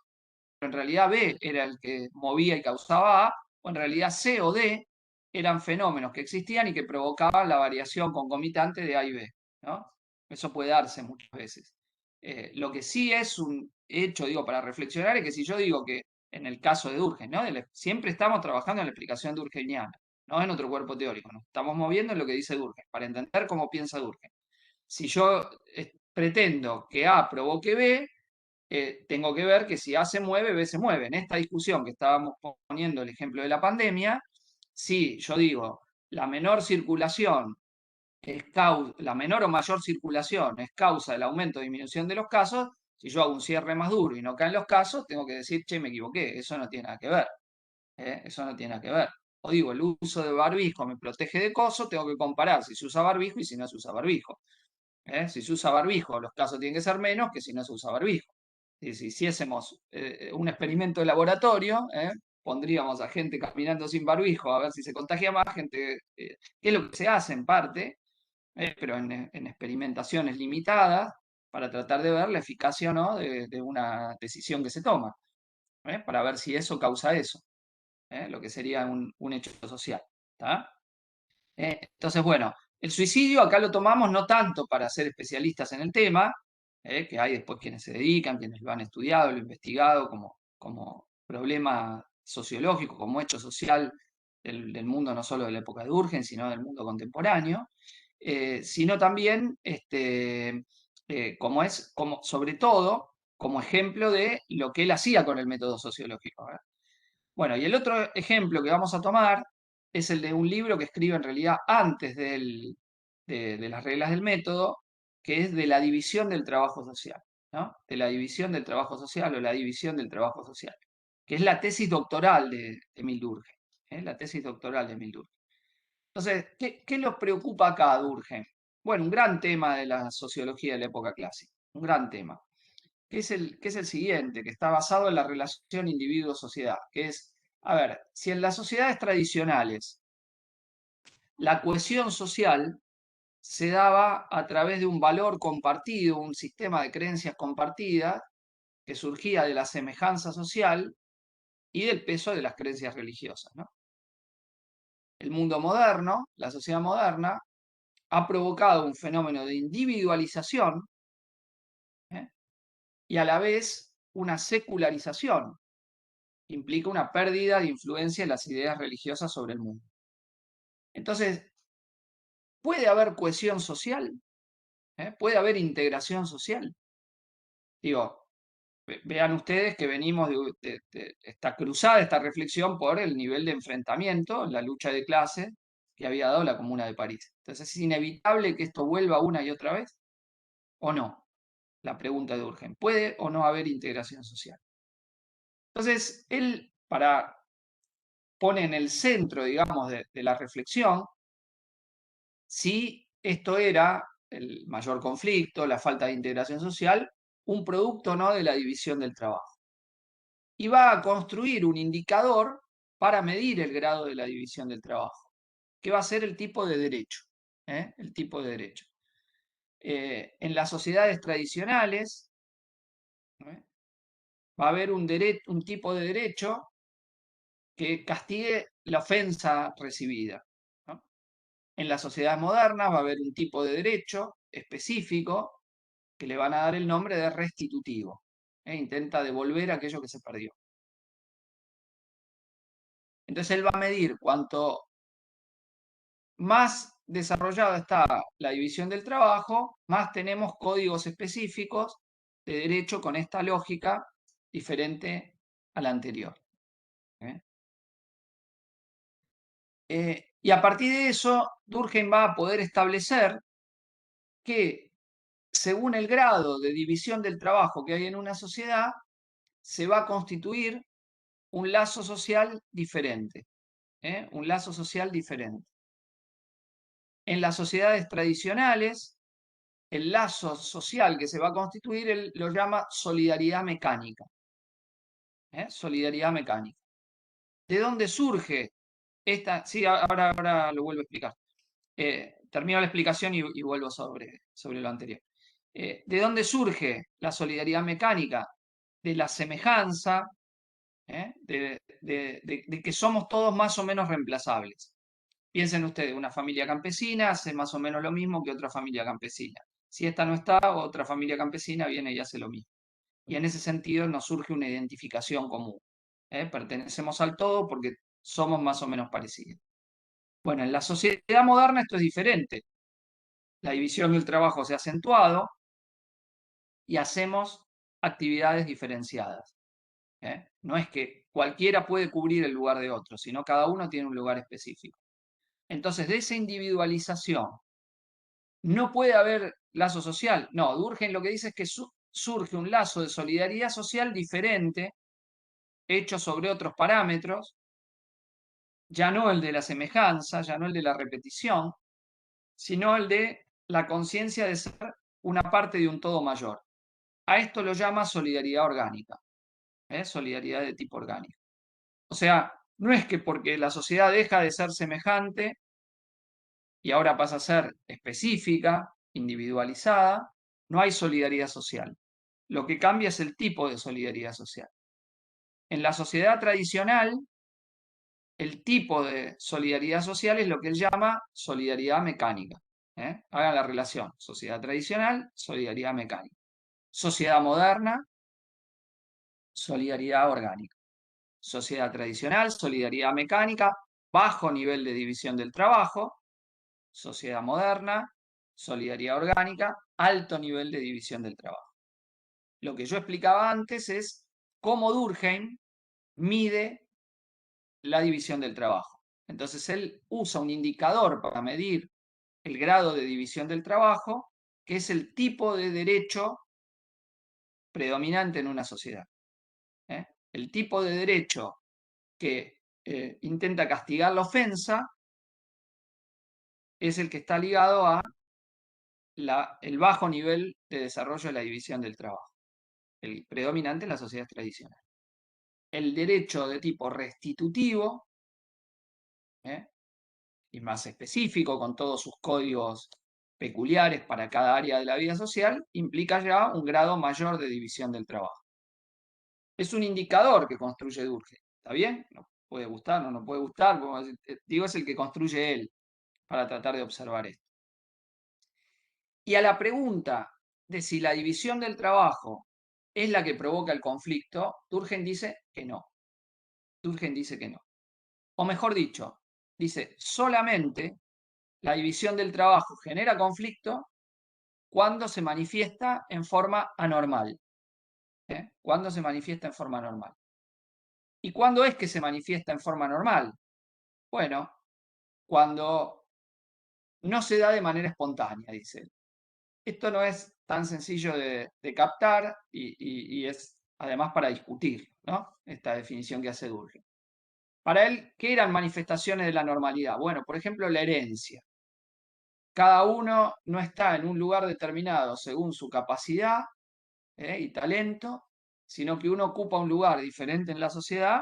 pero en realidad B era el que movía y causaba A, o en realidad C o D eran fenómenos que existían y que provocaban la variación concomitante de A y B, ¿no? Eso puede darse muchas veces. Lo que sí es un hecho, digo, para reflexionar, es que si yo digo que en el caso de Durkheim, ¿no? Siempre estamos trabajando en la explicación durkheimiana, no en otro cuerpo teórico, nos estamos moviendo en lo que dice Durkheim, para entender cómo piensa Durkheim. Si yo pretendo que A provoque B, tengo que ver que si A se mueve, B se mueve. En esta discusión que estábamos poniendo el ejemplo de la pandemia, si yo digo la menor circulación la menor o mayor circulación es causa del aumento o disminución de los casos, si yo hago un cierre más duro y no caen los casos, tengo que decir, che, me equivoqué, eso no tiene nada que ver. Eso no tiene nada que ver. O digo, el uso de barbijo me protege de coso, tengo que comparar si se usa barbijo y si no se usa barbijo. Si se usa barbijo, los casos tienen que ser menos que si no se usa barbijo. Si hiciésemos un experimento de laboratorio, pondríamos a gente caminando sin barbijo a ver si se contagia más, gente, que es lo que se hace en parte, pero en experimentaciones limitadas, para tratar de ver la eficacia o no de una decisión que se toma, para ver si eso causa eso, lo que sería un hecho social. ¿Tá? Entonces, bueno, el suicidio acá lo tomamos no tanto para ser especialistas en el tema, que hay después quienes se dedican, quienes lo han estudiado, lo investigado como problema sociológico, como hecho social del mundo no solo de la época de Durkheim, sino del mundo contemporáneo, sino también sobre todo, como ejemplo de lo que él hacía con el método sociológico. Bueno, y el otro ejemplo que vamos a tomar es el de un libro que escribe en realidad antes de las reglas del método, que es de la división del trabajo social, ¿no? De la división del trabajo social o la división del trabajo social, que es la tesis doctoral de Emil Durkheim, la tesis doctoral de Emil Durkheim. Entonces, ¿qué nos preocupa acá a Durkheim? Bueno, un gran tema de la sociología de la época clásica, un gran tema que es el siguiente, que está basado en la relación individuo-sociedad, que es, a ver, si en las sociedades tradicionales la cohesión social se daba a través de un valor compartido, un sistema de creencias compartidas, que surgía de la semejanza social y del peso de las creencias religiosas, ¿no? El mundo moderno, la sociedad moderna, ha provocado un fenómeno de individualización, ¿eh? Y a la vez una secularización, implica una pérdida de influencia en las ideas religiosas sobre el mundo. Entonces, ¿puede haber cohesión social? ¿Puede haber integración social? Digo, vean ustedes que venimos de esta cruzada, esta reflexión por el nivel de enfrentamiento, la lucha de clases que había dado la Comuna de París. Entonces, ¿es inevitable que esto vuelva una y otra vez? ¿O no? La pregunta de Durkheim. ¿Puede o no haber integración social? Entonces, él, pone en el centro, digamos, de la reflexión si esto era el mayor conflicto, la falta de integración social, un producto no de la división del trabajo. y va a construir un indicador para medir el grado de la división del trabajo, que va a ser el tipo de derecho. El tipo de derecho. En las sociedades tradicionales va a haber un tipo de derecho que castigue la ofensa recibida, ¿no? En las sociedades modernas va a haber un tipo de derecho específico que le van a dar el nombre de restitutivo. Intenta devolver aquello que se perdió. Entonces él va a medir cuanto más desarrollada está la división del trabajo, más tenemos códigos específicos de derecho con esta lógica diferente a la anterior. Y a partir de eso, Durkheim va a poder establecer que según el grado de división del trabajo que hay en una sociedad, se va a constituir un lazo social diferente. Un lazo social diferente. En las sociedades tradicionales, el lazo social que se va a constituir, él lo llama solidaridad mecánica. Solidaridad mecánica. ¿De dónde surge esta? Sí, ahora lo vuelvo a explicar. Termino la explicación y vuelvo sobre lo anterior. ¿De dónde surge la solidaridad mecánica? De la semejanza, de que somos todos más o menos reemplazables. Piensen ustedes, una familia campesina hace más o menos lo mismo que otra familia campesina. Si esta no está, otra familia campesina viene y hace lo mismo. Y en ese sentido nos surge una identificación común. Pertenecemos al todo porque somos más o menos parecidos. Bueno, en la sociedad moderna esto es diferente. La división del trabajo se ha acentuado y hacemos actividades diferenciadas. No es que cualquiera puede cubrir el lugar de otro, sino cada uno tiene un lugar específico. Entonces, de esa individualización, ¿no puede haber lazo social? No, Durkheim lo que dice es que surge un lazo de solidaridad social diferente, hecho sobre otros parámetros, ya no el de la semejanza, ya no el de la repetición, sino el de la conciencia de ser una parte de un todo mayor. A esto lo llama solidaridad orgánica, solidaridad de tipo orgánico. O sea, no es que porque la sociedad deja de ser semejante y ahora pasa a ser específica, individualizada, no hay solidaridad social. Lo que cambia es el tipo de solidaridad social. En la sociedad tradicional, el tipo de solidaridad social es lo que él llama solidaridad mecánica. Hagan la relación. Sociedad tradicional, solidaridad mecánica. Sociedad moderna, solidaridad orgánica. Sociedad tradicional, solidaridad mecánica, bajo nivel de división del trabajo. Sociedad moderna, solidaridad orgánica, alto nivel de división del trabajo. Lo que yo explicaba antes es cómo Durkheim mide la división del trabajo. Entonces él usa un indicador para medir el grado de división del trabajo, que es el tipo de derecho predominante en una sociedad. El tipo de derecho que intenta castigar la ofensa es el que está ligado a el bajo nivel de desarrollo de la división del trabajo, el predominante en las sociedades tradicionales. El derecho de tipo restitutivo, y más específico, con todos sus códigos peculiares para cada área de la vida social, implica ya un grado mayor de división del trabajo. Es un indicador que construye Durkheim, ¿está bien? Nos puede gustar, no nos puede gustar, digo, es el que construye él para tratar de observar esto. Y a la pregunta de si la división del trabajo es la que provoca el conflicto, Durkheim dice que no. Durkheim dice que no. O mejor dicho, dice solamente la división del trabajo genera conflicto cuando se manifiesta en forma anormal. Cuando se manifiesta en forma normal. ¿Y cuándo es que se manifiesta en forma normal? Bueno, cuando no se da de manera espontánea, dice él. Esto no es tan sencillo de captar y es además para discutir, ¿no? Esta definición que hace Durkheim. Para él, ¿qué eran manifestaciones de la normalidad? Bueno, por ejemplo, la herencia. Cada uno no está en un lugar determinado según su capacidad y talento, sino que uno ocupa un lugar diferente en la sociedad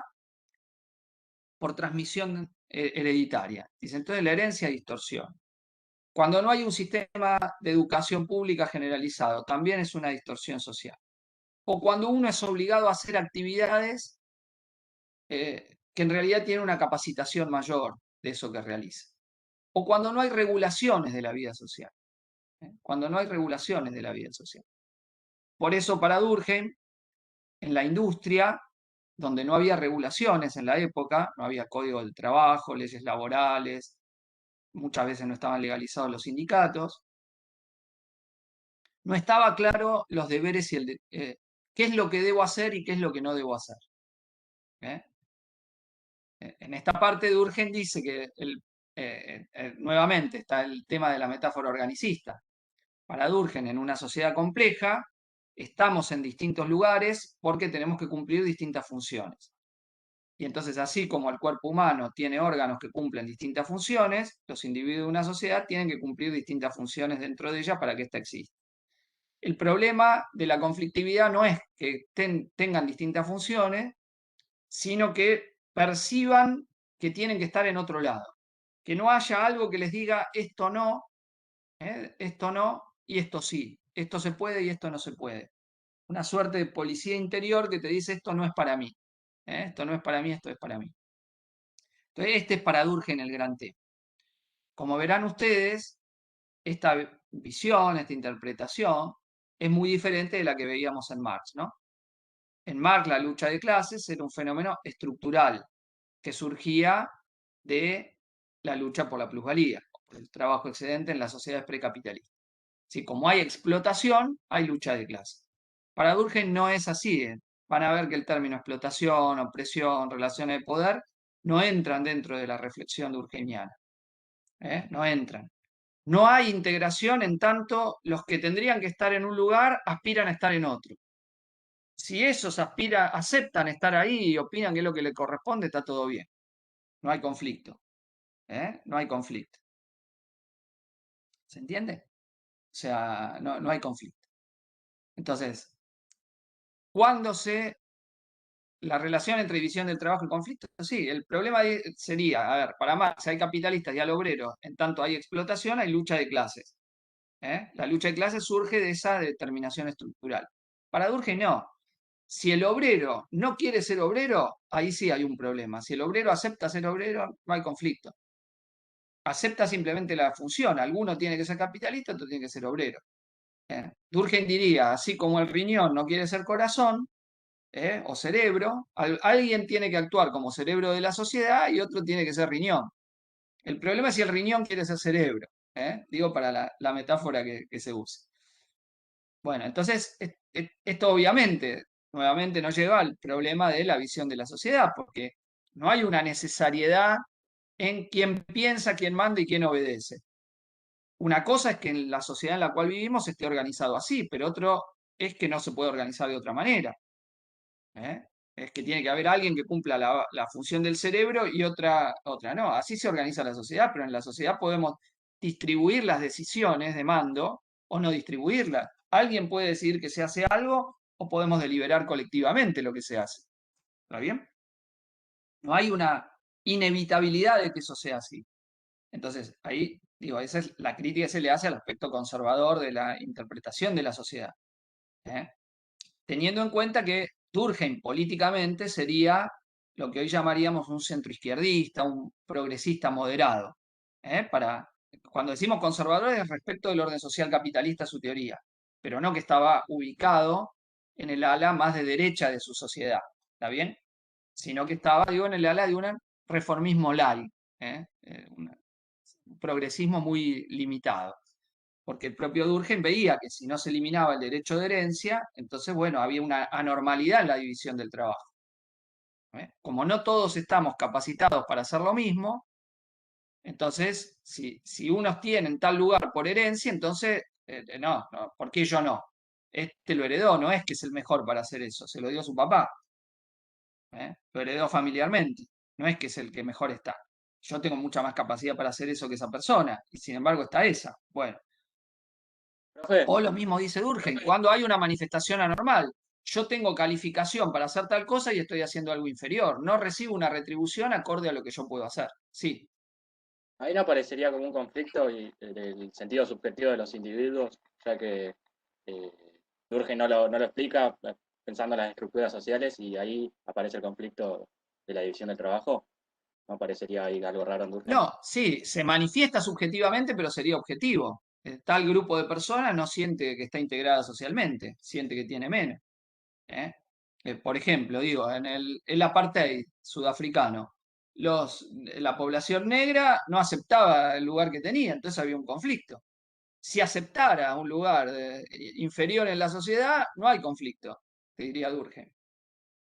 por transmisión hereditaria. Dice, entonces la herencia distorsiona. Cuando no hay un sistema de educación pública generalizado, también es una distorsión social. O cuando uno es obligado a hacer actividades que en realidad tienen una capacitación mayor de eso que realiza. O cuando no hay regulaciones de la vida social. Cuando no hay regulaciones de la vida social. Por eso para Durkheim, en la industria, donde no había regulaciones en la época, no había código del trabajo, leyes laborales, muchas veces no estaban legalizados los sindicatos, no estaba claro los deberes y qué es lo que debo hacer y qué es lo que no debo hacer. En esta parte Durkheim dice que nuevamente está el tema de la metáfora organicista. Para Durkheim, en una sociedad compleja, estamos en distintos lugares porque tenemos que cumplir distintas funciones. Y entonces, así como el cuerpo humano tiene órganos que cumplen distintas funciones, los individuos de una sociedad tienen que cumplir distintas funciones dentro de ella para que ésta exista. El problema de la conflictividad no es que tengan distintas funciones, sino que perciban que tienen que estar en otro lado. Que no haya algo que les diga esto no y esto sí. Esto se puede y esto no se puede. Una suerte de policía interior que te dice esto no es para mí. Esto no es para mí, esto es para mí. Entonces, este es para Durkheim el gran tema. Como verán ustedes, esta visión, esta interpretación, es muy diferente de la que veíamos en Marx, ¿no? En Marx la lucha de clases era un fenómeno estructural que surgía de la lucha por la plusvalía, por el trabajo excedente en las sociedades precapitalistas. ¿Sí? Como hay explotación, hay lucha de clases. Para Durkheim no es así. Van a ver que el término explotación, opresión, relaciones de poder no entran dentro de la reflexión durkheimiana. No entran. No hay integración en tanto los que tendrían que estar en un lugar aspiran a estar en otro. Si esos aceptan estar ahí y opinan que es lo que les corresponde, está todo bien. No hay conflicto. No hay conflicto. ¿Se entiende? O sea, no hay conflicto. Entonces, ¿cuándo la relación entre división del trabajo y conflicto? Sí, el problema sería, a ver, para Marx hay capitalistas y hay obreros, en tanto hay explotación, hay lucha de clases. La lucha de clases surge de esa determinación estructural. Para Durkheim no. Si el obrero no quiere ser obrero, ahí sí hay un problema. Si el obrero acepta ser obrero, no hay conflicto. Acepta simplemente la función. Alguno tiene que ser capitalista, otro tiene que ser obrero. Durkheim diría, así como el riñón no quiere ser corazón o cerebro, alguien tiene que actuar como cerebro de la sociedad y otro tiene que ser riñón. El problema es si el riñón quiere ser cerebro. Digo para la metáfora que se usa. Bueno, entonces esto obviamente, nuevamente nos lleva al problema de la visión de la sociedad, porque no hay una necesariedad en quién piensa, quién manda y quién obedece. Una cosa es que en la sociedad en la cual vivimos esté organizado así, pero otro es que no se puede organizar de otra manera. Es que tiene que haber alguien que cumpla la función del cerebro y otra no. Así se organiza la sociedad, pero en la sociedad podemos distribuir las decisiones de mando o no distribuirlas. Alguien puede decidir que se hace algo o podemos deliberar colectivamente lo que se hace. ¿Está bien? No hay una inevitabilidad de que eso sea así. Entonces, ahí, digo, esa es la crítica que se le hace al aspecto conservador de la interpretación de la sociedad. Teniendo en cuenta que Durkheim políticamente sería lo que hoy llamaríamos un centroizquierdista, un progresista moderado. Cuando decimos conservador es respecto del orden social capitalista, su teoría, pero no que estaba ubicado en el ala más de derecha de su sociedad, ¿está bien? Sino que estaba, digo, en el ala de un reformismo light, un progresismo muy limitado. Porque el propio Durkheim veía que si no se eliminaba el derecho de herencia, entonces, bueno, había una anormalidad en la división del trabajo. Como no todos estamos capacitados para hacer lo mismo, entonces, si unos tienen tal lugar por herencia, entonces, no, ¿por qué yo no? Este lo heredó, no es que es el mejor para hacer eso, se lo dio su papá. Lo heredó familiarmente, no es que es el que mejor está. Yo tengo mucha más capacidad para hacer eso que esa persona, y sin embargo está esa. Bueno. Profe, O lo mismo dice Durkheim, cuando hay una manifestación anormal. yo tengo calificación para hacer tal cosa y estoy haciendo algo inferior. No recibo una retribución acorde a lo que yo puedo hacer. Sí. Ahí no aparecería como un conflicto y del sentido subjetivo de los individuos, ya que eh, Durkheim no lo explica pensando en las estructuras sociales y ahí aparece el conflicto de la división del trabajo. ¿No parecería ahí algo raro en Durkheim? No, sí, se manifiesta subjetivamente, pero sería objetivo. Tal grupo de personas no siente que está integrada socialmente, siente que tiene menos. ¿Eh? Por ejemplo, digo, en el apartheid sudafricano, la población negra no aceptaba el lugar que tenía, entonces había un conflicto. Si aceptara un lugar inferior en la sociedad, no hay conflicto, te diría Durkheim.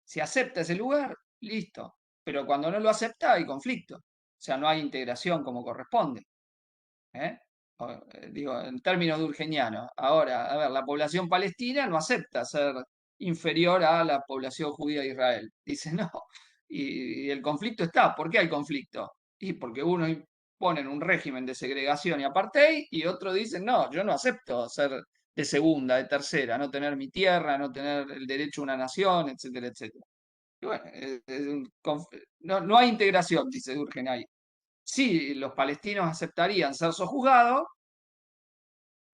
Si acepta ese lugar, listo. Pero cuando no lo acepta, hay conflicto. O sea, no hay integración como corresponde. ¿Eh? Digo, en términos durkheimianos. Ahora, a ver, la población palestina no acepta ser inferior a la población judía de Israel. Dice, no. Y el conflicto está. ¿Por qué hay conflicto? Y porque uno ponen un régimen de segregación y apartheid y otro dice, no, yo no acepto ser de segunda, de tercera, no tener mi tierra, no tener el derecho a una nación, etcétera, etcétera. Y bueno, no hay integración, dice Durkheim ahí. Si los palestinos aceptarían ser sojuzgados,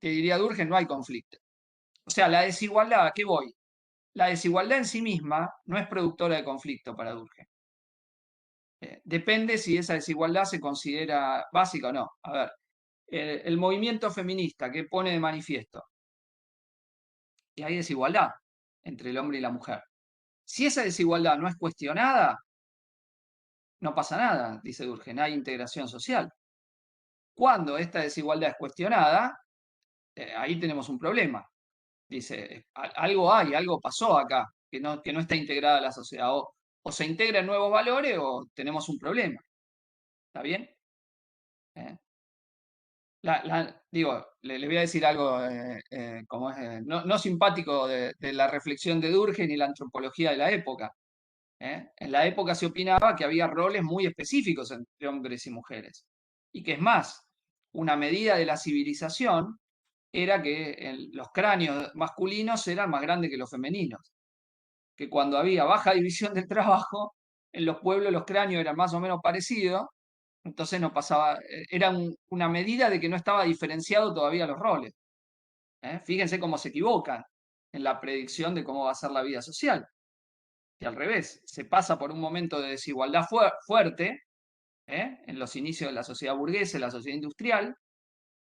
que diría Durkheim, no hay conflicto. O sea, la desigualdad, ¿a qué voy? La desigualdad en sí misma no es productora de conflicto para Durkheim. Depende si esa desigualdad se considera básica o no. A ver, el movimiento feminista que pone de manifiesto que hay desigualdad entre el hombre y la mujer. Si esa desigualdad no es cuestionada, no pasa nada, dice Durkheim, hay integración social. Cuando esta desigualdad es cuestionada, ahí tenemos un problema. Dice, algo hay, algo pasó acá, que no está integrada a la sociedad. O se integran nuevos valores o tenemos un problema. ¿Está bien? ¿Eh? Digo, le voy a decir algo como es, no simpático de la reflexión de Durkheim y la antropología de la época. En la época se opinaba que había roles muy específicos entre hombres y mujeres. Y que es más, una medida de la civilización era que los cráneos masculinos eran más grandes que los femeninos. Que cuando había baja división del trabajo, en los pueblos los cráneos eran más o menos parecidos, entonces no pasaba, era una medida de que no estaba diferenciado todavía los roles. Fíjense cómo se equivocan en la predicción de cómo va a ser la vida social. Y al revés, se pasa por un momento de desigualdad fuerte en los inicios de la sociedad burguesa, la sociedad industrial,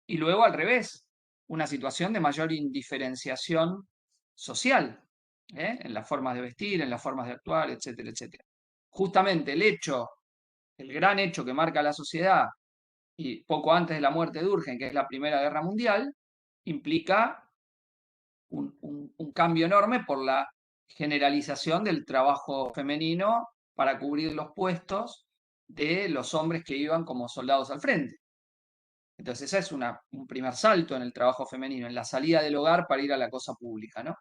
y luego al revés, una situación de mayor indiferenciación social, en las formas de vestir, en las formas de actuar, etcétera, etcétera. Justamente el gran hecho que marca la sociedad, y poco antes de la muerte de Durkheim, que es la Primera Guerra Mundial, implica un cambio enorme por la generalización del trabajo femenino para cubrir los puestos de los hombres que iban como soldados al frente. Entonces, ese es un primer salto en el trabajo femenino, en la salida del hogar para ir a la cosa pública, ¿no?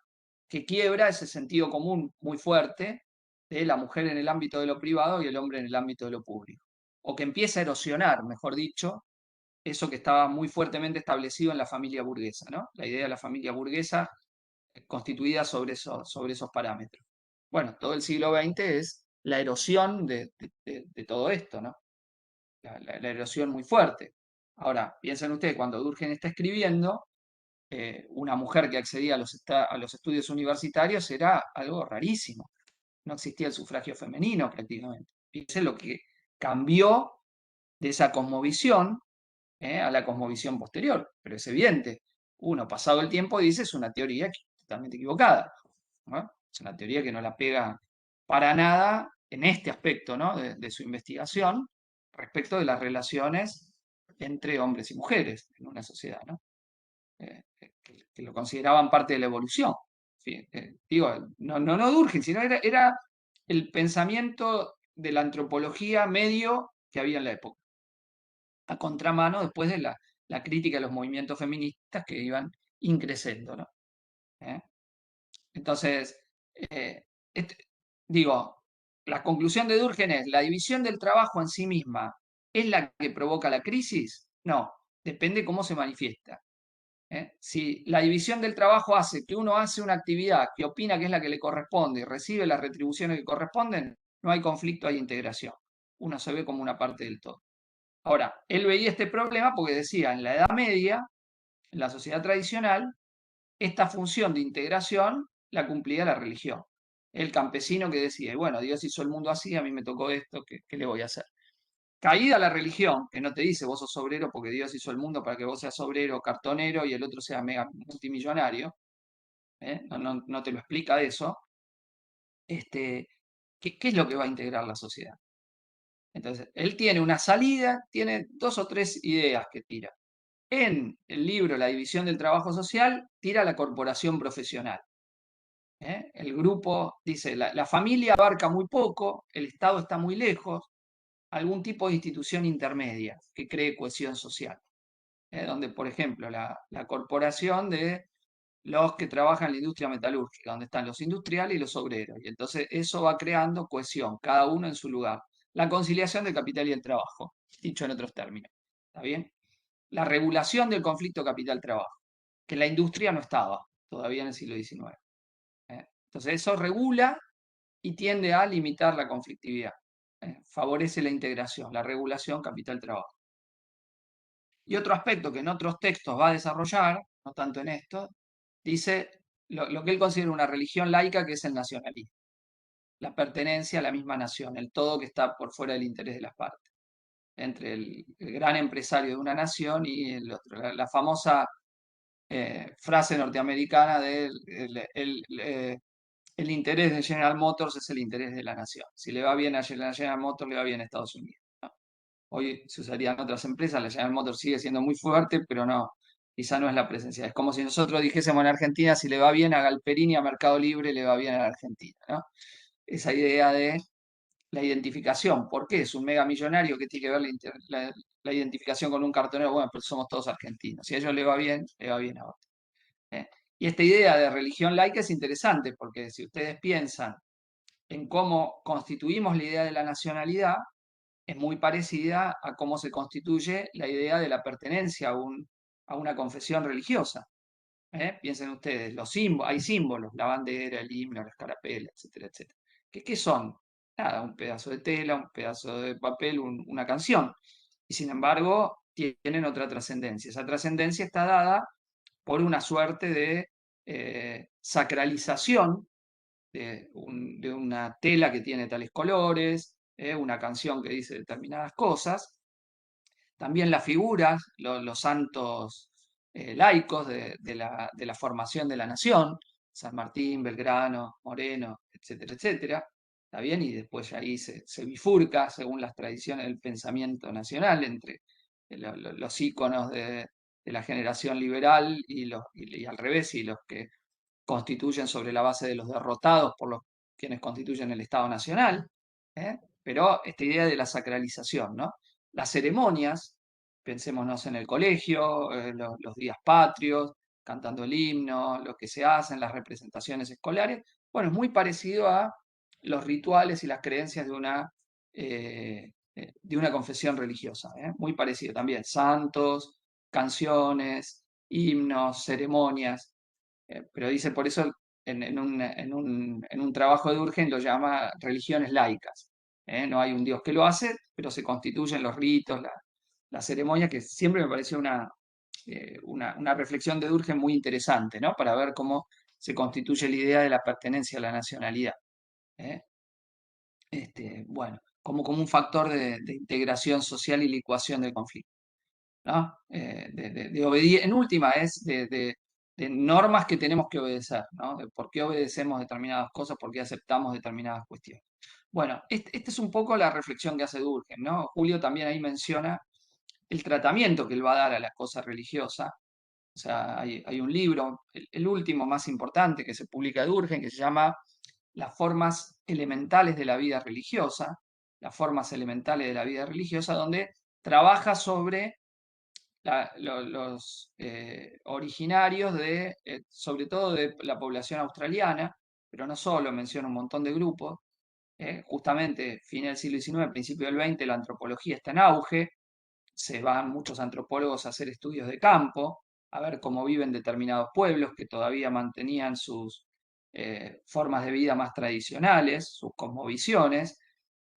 Que quiebra ese sentido común muy fuerte de la mujer en el ámbito de lo privado y el hombre en el ámbito de lo público. O que empieza a erosionar, mejor dicho, eso que estaba muy fuertemente establecido en la familia burguesa, ¿no? La idea de la familia burguesa constituida sobre esos parámetros. Bueno, todo el siglo XX es la erosión de todo esto, ¿no? La erosión muy fuerte. Ahora, piensen ustedes, cuando Durkheim está escribiendo, una mujer que accedía a los estudios universitarios era algo rarísimo. No existía el sufragio femenino prácticamente. Piensen lo que cambió de esa cosmovisión a la cosmovisión posterior. Pero es evidente, uno pasado el tiempo dice es una teoría totalmente equivocada. ¿No? Es una teoría que no la pega para nada en este aspecto, ¿no? de su investigación respecto de las relaciones entre hombres y mujeres en una sociedad, ¿no? Que lo consideraban parte de la evolución. Digo, no Durkheim, sino era el pensamiento de la antropología medio que había en la época, a contramano después de la crítica de los movimientos feministas que iban increciendo, ¿no? Entonces, eh, digo, la conclusión de Durkheim es, ¿la división del trabajo en sí misma es la que provoca la crisis? No, depende cómo se manifiesta. Si la división del trabajo hace que uno hace una actividad que opina que es la que le corresponde y recibe las retribuciones que corresponden, no hay conflicto, hay integración. Uno se ve como una parte del todo. Ahora, él veía este problema porque decía, en la Edad Media, en la sociedad tradicional, esta función de integración la cumplía la religión. El campesino que decía, bueno, Dios hizo el mundo así, a mí me tocó esto, ¿qué le voy a hacer? Caída la religión, que no te dice vos sos obrero porque Dios hizo el mundo para que vos seas obrero, cartonero y el otro sea mega multimillonario, no te lo explica eso, ¿qué es lo que va a integrar la sociedad? Entonces, él tiene una salida, tiene 2 o 3 ideas que tira. En el libro La división del trabajo social, tira la corporación profesional. El grupo dice, la familia abarca muy poco, el Estado está muy lejos, algún tipo de institución intermedia que cree cohesión social. Donde, por ejemplo, la corporación de los que trabajan en la industria metalúrgica, donde están los industriales y los obreros. Y entonces eso va creando cohesión, cada uno en su lugar. La conciliación del capital y el trabajo, dicho en otros términos. ¿Está bien? La regulación del conflicto capital-trabajo, que en la industria no estaba todavía en el siglo XIX. Entonces eso regula y tiende a limitar la conflictividad. Favorece la integración, la regulación capital-trabajo. Y otro aspecto que en otros textos va a desarrollar, no tanto en esto, dice lo que él considera una religión laica, que es el nacionalismo, la pertenencia a la misma nación, el todo que está por fuera del interés de las partes, entre el gran empresario de una nación y el otro. La famosa frase norteamericana de el interés de General Motors es el interés de la nación. Si le va bien a General Motors, le va bien a Estados Unidos. Hoy se usarían otras empresas, la General Motors sigue siendo muy fuerte, pero no, quizá no es la presencia. Es como si nosotros dijésemos en Argentina, si le va bien a Galperini, a Mercado Libre, le va bien a la Argentina, ¿no? Esa idea de la identificación. ¿Por qué? Es un mega millonario que tiene que ver la identificación con un cartonero. Bueno, pero somos todos argentinos. Si a ellos le va bien a otros. Y esta idea de religión laica es interesante, porque si ustedes piensan en cómo constituimos la idea de la nacionalidad, es muy parecida a cómo se constituye la idea de la pertenencia a una confesión religiosa. Piensen ustedes, hay símbolos, la bandera, el himno, la escarapela, etcétera, etcétera. ¿Qué son? Nada, un pedazo de tela, un pedazo de papel, una canción. Y sin embargo, tienen otra trascendencia. Esa trascendencia está dada por una suerte de sacralización de una tela que tiene tales colores, una canción que dice determinadas cosas. También las figuras, los santos laicos de la formación de la nación, San Martín, Belgrano, Moreno, etcétera, etcétera. ¿Está bien? Y después ahí se bifurca, según las tradiciones del pensamiento nacional, entre los íconos de la generación liberal y al revés, y los que constituyen sobre la base de los derrotados por los quienes constituyen el Estado Nacional, pero esta idea de la sacralización, ¿no? Las ceremonias, pensémonos en el colegio, los días patrios, cantando el himno, lo que se hace en las representaciones escolares, bueno, es muy parecido a los rituales y las creencias de una confesión religiosa, muy parecido también, santos, canciones, himnos, ceremonias, pero dice por eso en un trabajo de Durkheim lo llama religiones laicas. No hay un Dios que lo hace, pero se constituyen los ritos, la ceremonia, que siempre me pareció una reflexión de Durkheim muy interesante, ¿no? Para ver cómo se constituye la idea de la pertenencia a la nacionalidad. Bueno, como un factor de integración social y licuación del conflicto. ¿No? En última es de normas que tenemos que obedecer, ¿no? De por qué obedecemos determinadas cosas, por qué aceptamos determinadas cuestiones. Bueno, esta es un poco la reflexión que hace Durkheim, ¿no? Julio también ahí menciona el tratamiento que él va a dar a la cosa religiosa. O sea, hay un libro, el último más importante que se publica de Durkheim, que se llama Las formas elementales de la vida religiosa, las formas elementales de la vida religiosa, donde trabaja sobre los originarios sobre todo de la población australiana, pero no solo, menciona un montón de grupos. Justamente, fin del siglo XIX, principio del XX, la antropología está en auge, se van muchos antropólogos a hacer estudios de campo a ver cómo viven determinados pueblos que todavía mantenían sus formas de vida más tradicionales, sus cosmovisiones,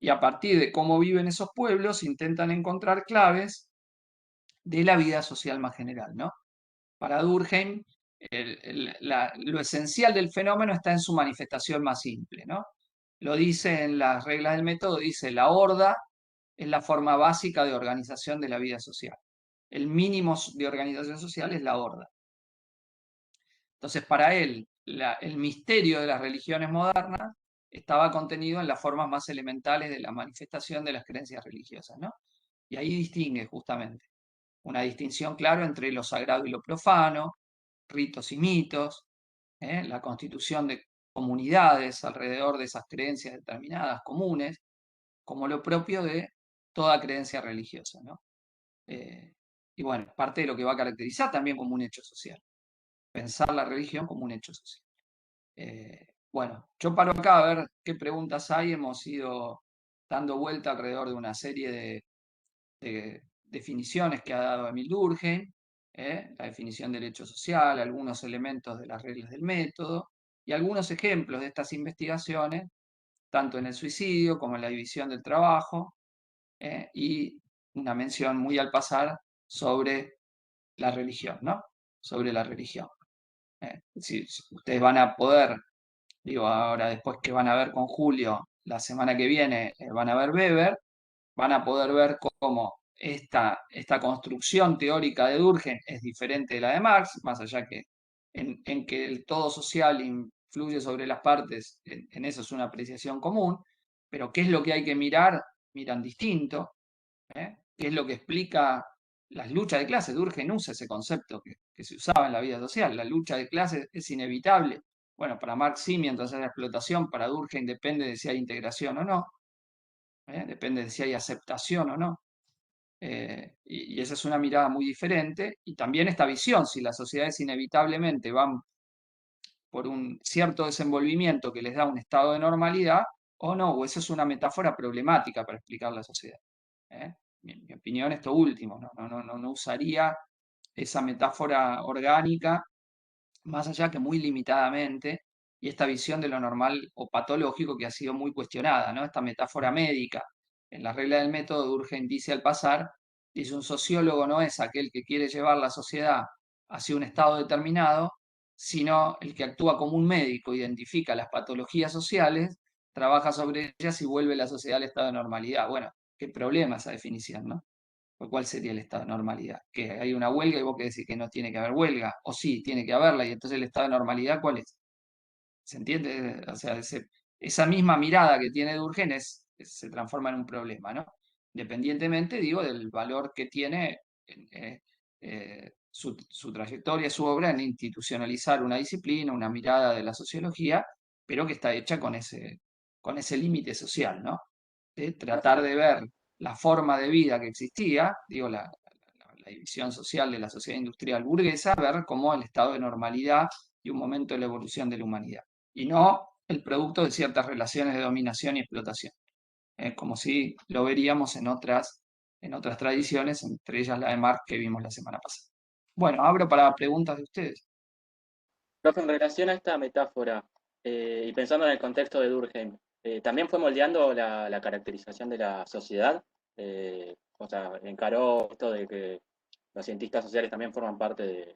y a partir de cómo viven esos pueblos intentan encontrar claves de la vida social más general, ¿no? Para Durkheim, lo esencial del fenómeno está en su manifestación más simple, ¿no? Lo dice en las reglas del método, dice la horda es la forma básica de organización de la vida social. El mínimo de organización social es la horda. Entonces, para él, el misterio de las religiones modernas estaba contenido en las formas más elementales de la manifestación de las creencias religiosas, ¿no? Y ahí distingue justamente una distinción clara entre lo sagrado y lo profano, ritos y mitos, la constitución de comunidades alrededor de esas creencias determinadas comunes, como lo propio de toda creencia religiosa, ¿no? Y bueno, parte de lo que va a caracterizar también como un hecho social, pensar la religión como un hecho social. Bueno, yo paro acá a ver qué preguntas hay. Hemos ido dando vuelta alrededor de una serie de definiciones que ha dado Emil Durkheim, la definición del hecho social, algunos elementos de las reglas del método y algunos ejemplos de estas investigaciones, tanto en el suicidio como en la división del trabajo, y una mención muy al pasar sobre la religión, ¿no? Sobre la religión. Si ustedes van a poder, digo, ahora después que van a ver con Julio, la semana que viene van a ver Weber, van a poder ver cómo esta construcción teórica de Durkheim es diferente de la de Marx, más allá que en que el todo social influye sobre las partes, en eso es una apreciación común, pero ¿qué es lo que hay que mirar? Miran distinto. ¿Qué es lo que explica las luchas de clases? Durkheim usa ese concepto que se usaba en la vida social. La lucha de clases es inevitable. Bueno, para Marx sí, mientras haya explotación, para Durkheim depende de si hay integración o no, depende de si hay aceptación o no. Y esa es una mirada muy diferente. Y también esta visión, si las sociedades inevitablemente van por un cierto desenvolvimiento que les da un estado de normalidad, o no, o esa es una metáfora problemática para explicar la sociedad. Mi opinión, esto último, no usaría esa metáfora orgánica, más allá que muy limitadamente, y esta visión de lo normal o patológico que ha sido muy cuestionada, ¿no? Esta metáfora médica. En la regla del método, Durkheim dice al pasar, dice un sociólogo no es aquel que quiere llevar la sociedad hacia un estado determinado, sino el que actúa como un médico, identifica las patologías sociales, trabaja sobre ellas y vuelve la sociedad al estado de normalidad. Bueno, qué problema esa definición, ¿no? ¿Cuál sería el estado de normalidad? Que hay una huelga y vos querés decir que no tiene que haber huelga, o sí, tiene que haberla, y entonces el estado de normalidad, ¿cuál es? ¿Se entiende? O sea, esa misma mirada que tiene Durkheim se transforma en un problema, ¿no? Independientemente, digo, del valor que tiene su trayectoria, su obra en institucionalizar una disciplina, una mirada de la sociología, pero que está hecha con ese límite social, ¿no? De tratar de ver la forma de vida que existía, digo, la división social de la sociedad industrial burguesa, ver como el estado de normalidad y un momento de la evolución de la humanidad, y no el producto de ciertas relaciones de dominación y explotación, como si lo veríamos en otras tradiciones, entre ellas la de Marx que vimos la semana pasada. Bueno, abro para preguntas de ustedes. Profe, en relación a esta metáfora, y pensando en el contexto de Durkheim, ¿también fue moldeando la caracterización de la sociedad? O sea, encaró esto de que los cientistas sociales también forman parte de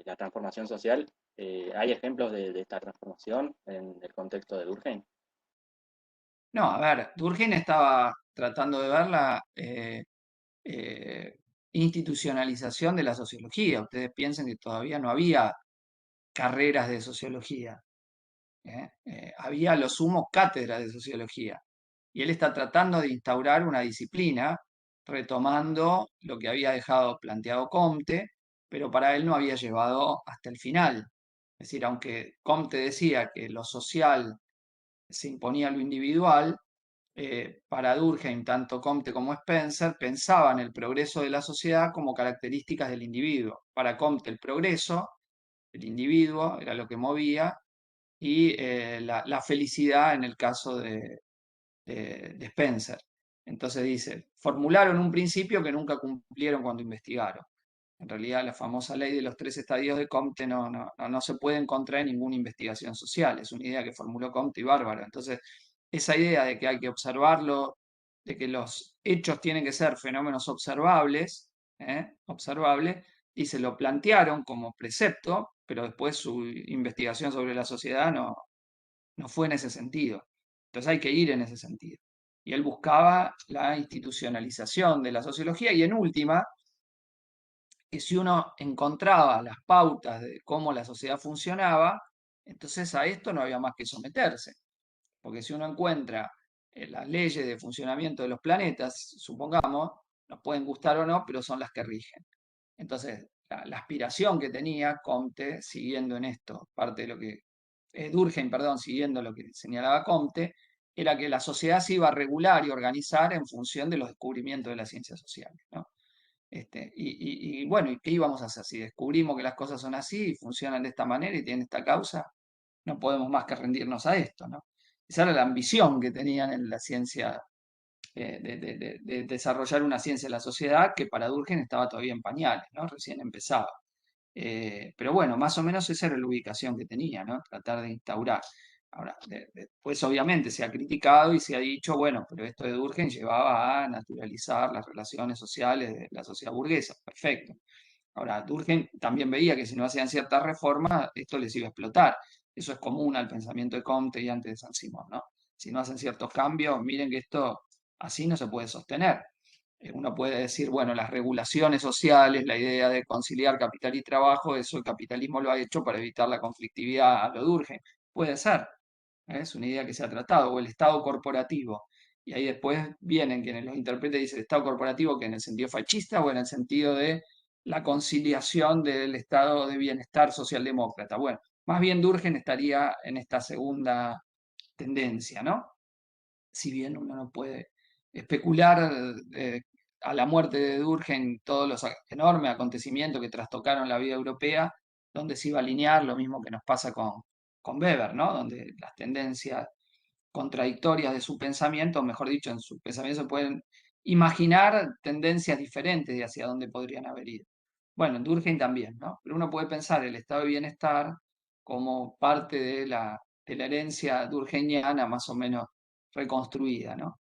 la transformación social. ¿Hay ejemplos de esta transformación en el contexto de Durkheim? No, a ver, Durkheim estaba tratando de ver la institucionalización de la sociología. Ustedes piensen que todavía no había carreras de sociología. Había a lo sumo cátedras de sociología. Y él está tratando de instaurar una disciplina, retomando lo que había dejado planteado Comte, pero para él no había llevado hasta el final. Es decir, aunque Comte decía que lo social se imponía a lo individual, para Durkheim, tanto Comte como Spencer pensaban el progreso de la sociedad como características del individuo. Para Comte el progreso, el individuo, era lo que movía, y la felicidad en el caso de Spencer. Entonces dice, formularon un principio que nunca cumplieron cuando investigaron. En realidad, la famosa ley de los 3 estadios de Comte no se puede encontrar en ninguna investigación social. Es una idea que formuló Comte y bárbaro. Entonces, esa idea de que hay que observarlo, de que los hechos tienen que ser fenómenos observables, observables, y se lo plantearon como precepto, pero después su investigación sobre la sociedad no fue en ese sentido. Entonces hay que ir en ese sentido. Y él buscaba la institucionalización de la sociología y en última, que si uno encontraba las pautas de cómo la sociedad funcionaba, entonces a esto no había más que someterse. Porque si uno encuentra las leyes de funcionamiento de los planetas, supongamos, nos pueden gustar o no, pero son las que rigen. Entonces, la aspiración que tenía Comte, siguiendo en esto, parte de lo que, Durkheim, perdón, siguiendo lo que señalaba Comte, era que la sociedad se iba a regular y organizar en función de los descubrimientos de las ciencias sociales, ¿no? Y bueno, ¿y qué íbamos a hacer? Si descubrimos que las cosas son así y funcionan de esta manera y tienen esta causa, no podemos más que rendirnos a esto, ¿no? Esa era la ambición que tenían en la ciencia, de desarrollar una ciencia en la sociedad que para Durkheim estaba todavía en pañales, ¿no? Recién empezaba. Pero bueno, más o menos esa era la ubicación que tenía, ¿no? Tratar de instaurar. Ahora, después obviamente se ha criticado y se ha dicho, bueno, pero esto de Durkheim llevaba a naturalizar las relaciones sociales de la sociedad burguesa. Perfecto. Ahora, Durkheim también veía que si no hacían ciertas reformas, esto les iba a explotar. Eso es común al pensamiento de Comte y antes de Saint-Simon, ¿no? Si no hacen ciertos cambios, miren que esto así no se puede sostener. Uno puede decir, bueno, las regulaciones sociales, la idea de conciliar capital y trabajo, eso el capitalismo lo ha hecho para evitar la conflictividad a lo Durkheim. Puede ser, es una idea que se ha tratado, o el Estado corporativo. Y ahí después vienen quienes los interpretan y dicen el Estado corporativo que en el sentido fascista o en el sentido de la conciliación del estado de bienestar socialdemócrata. Bueno, más bien Durkheim estaría en esta segunda tendencia, ¿no? Si bien uno no puede especular a la muerte de Durkheim todos los enormes acontecimientos que trastocaron la vida europea, donde se iba a alinear lo mismo que nos pasa con Weber, ¿no? Donde las tendencias contradictorias de su pensamiento, mejor dicho, en su pensamiento se pueden imaginar tendencias diferentes de hacia dónde podrían haber ido. Bueno, en Durkheim también, ¿no? Pero uno puede pensar el estado de bienestar como parte de la herencia durkheimiana más o menos reconstruida, ¿no?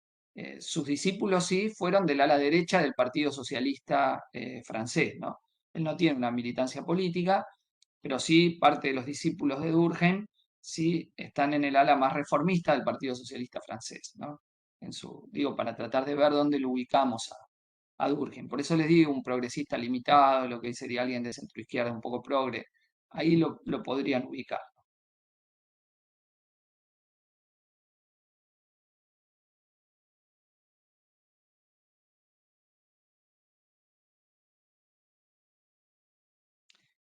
Sus discípulos sí fueron del ala derecha del Partido Socialista francés, ¿no? Él no tiene una militancia política, pero sí parte de los discípulos de Durkheim sí están en el ala más reformista del Partido Socialista francés, ¿no? Digo, para tratar de ver dónde lo ubicamos a Durkheim. Por eso les digo, un progresista limitado, lo que sería alguien de centro izquierda, un poco progre, ahí lo podrían ubicar.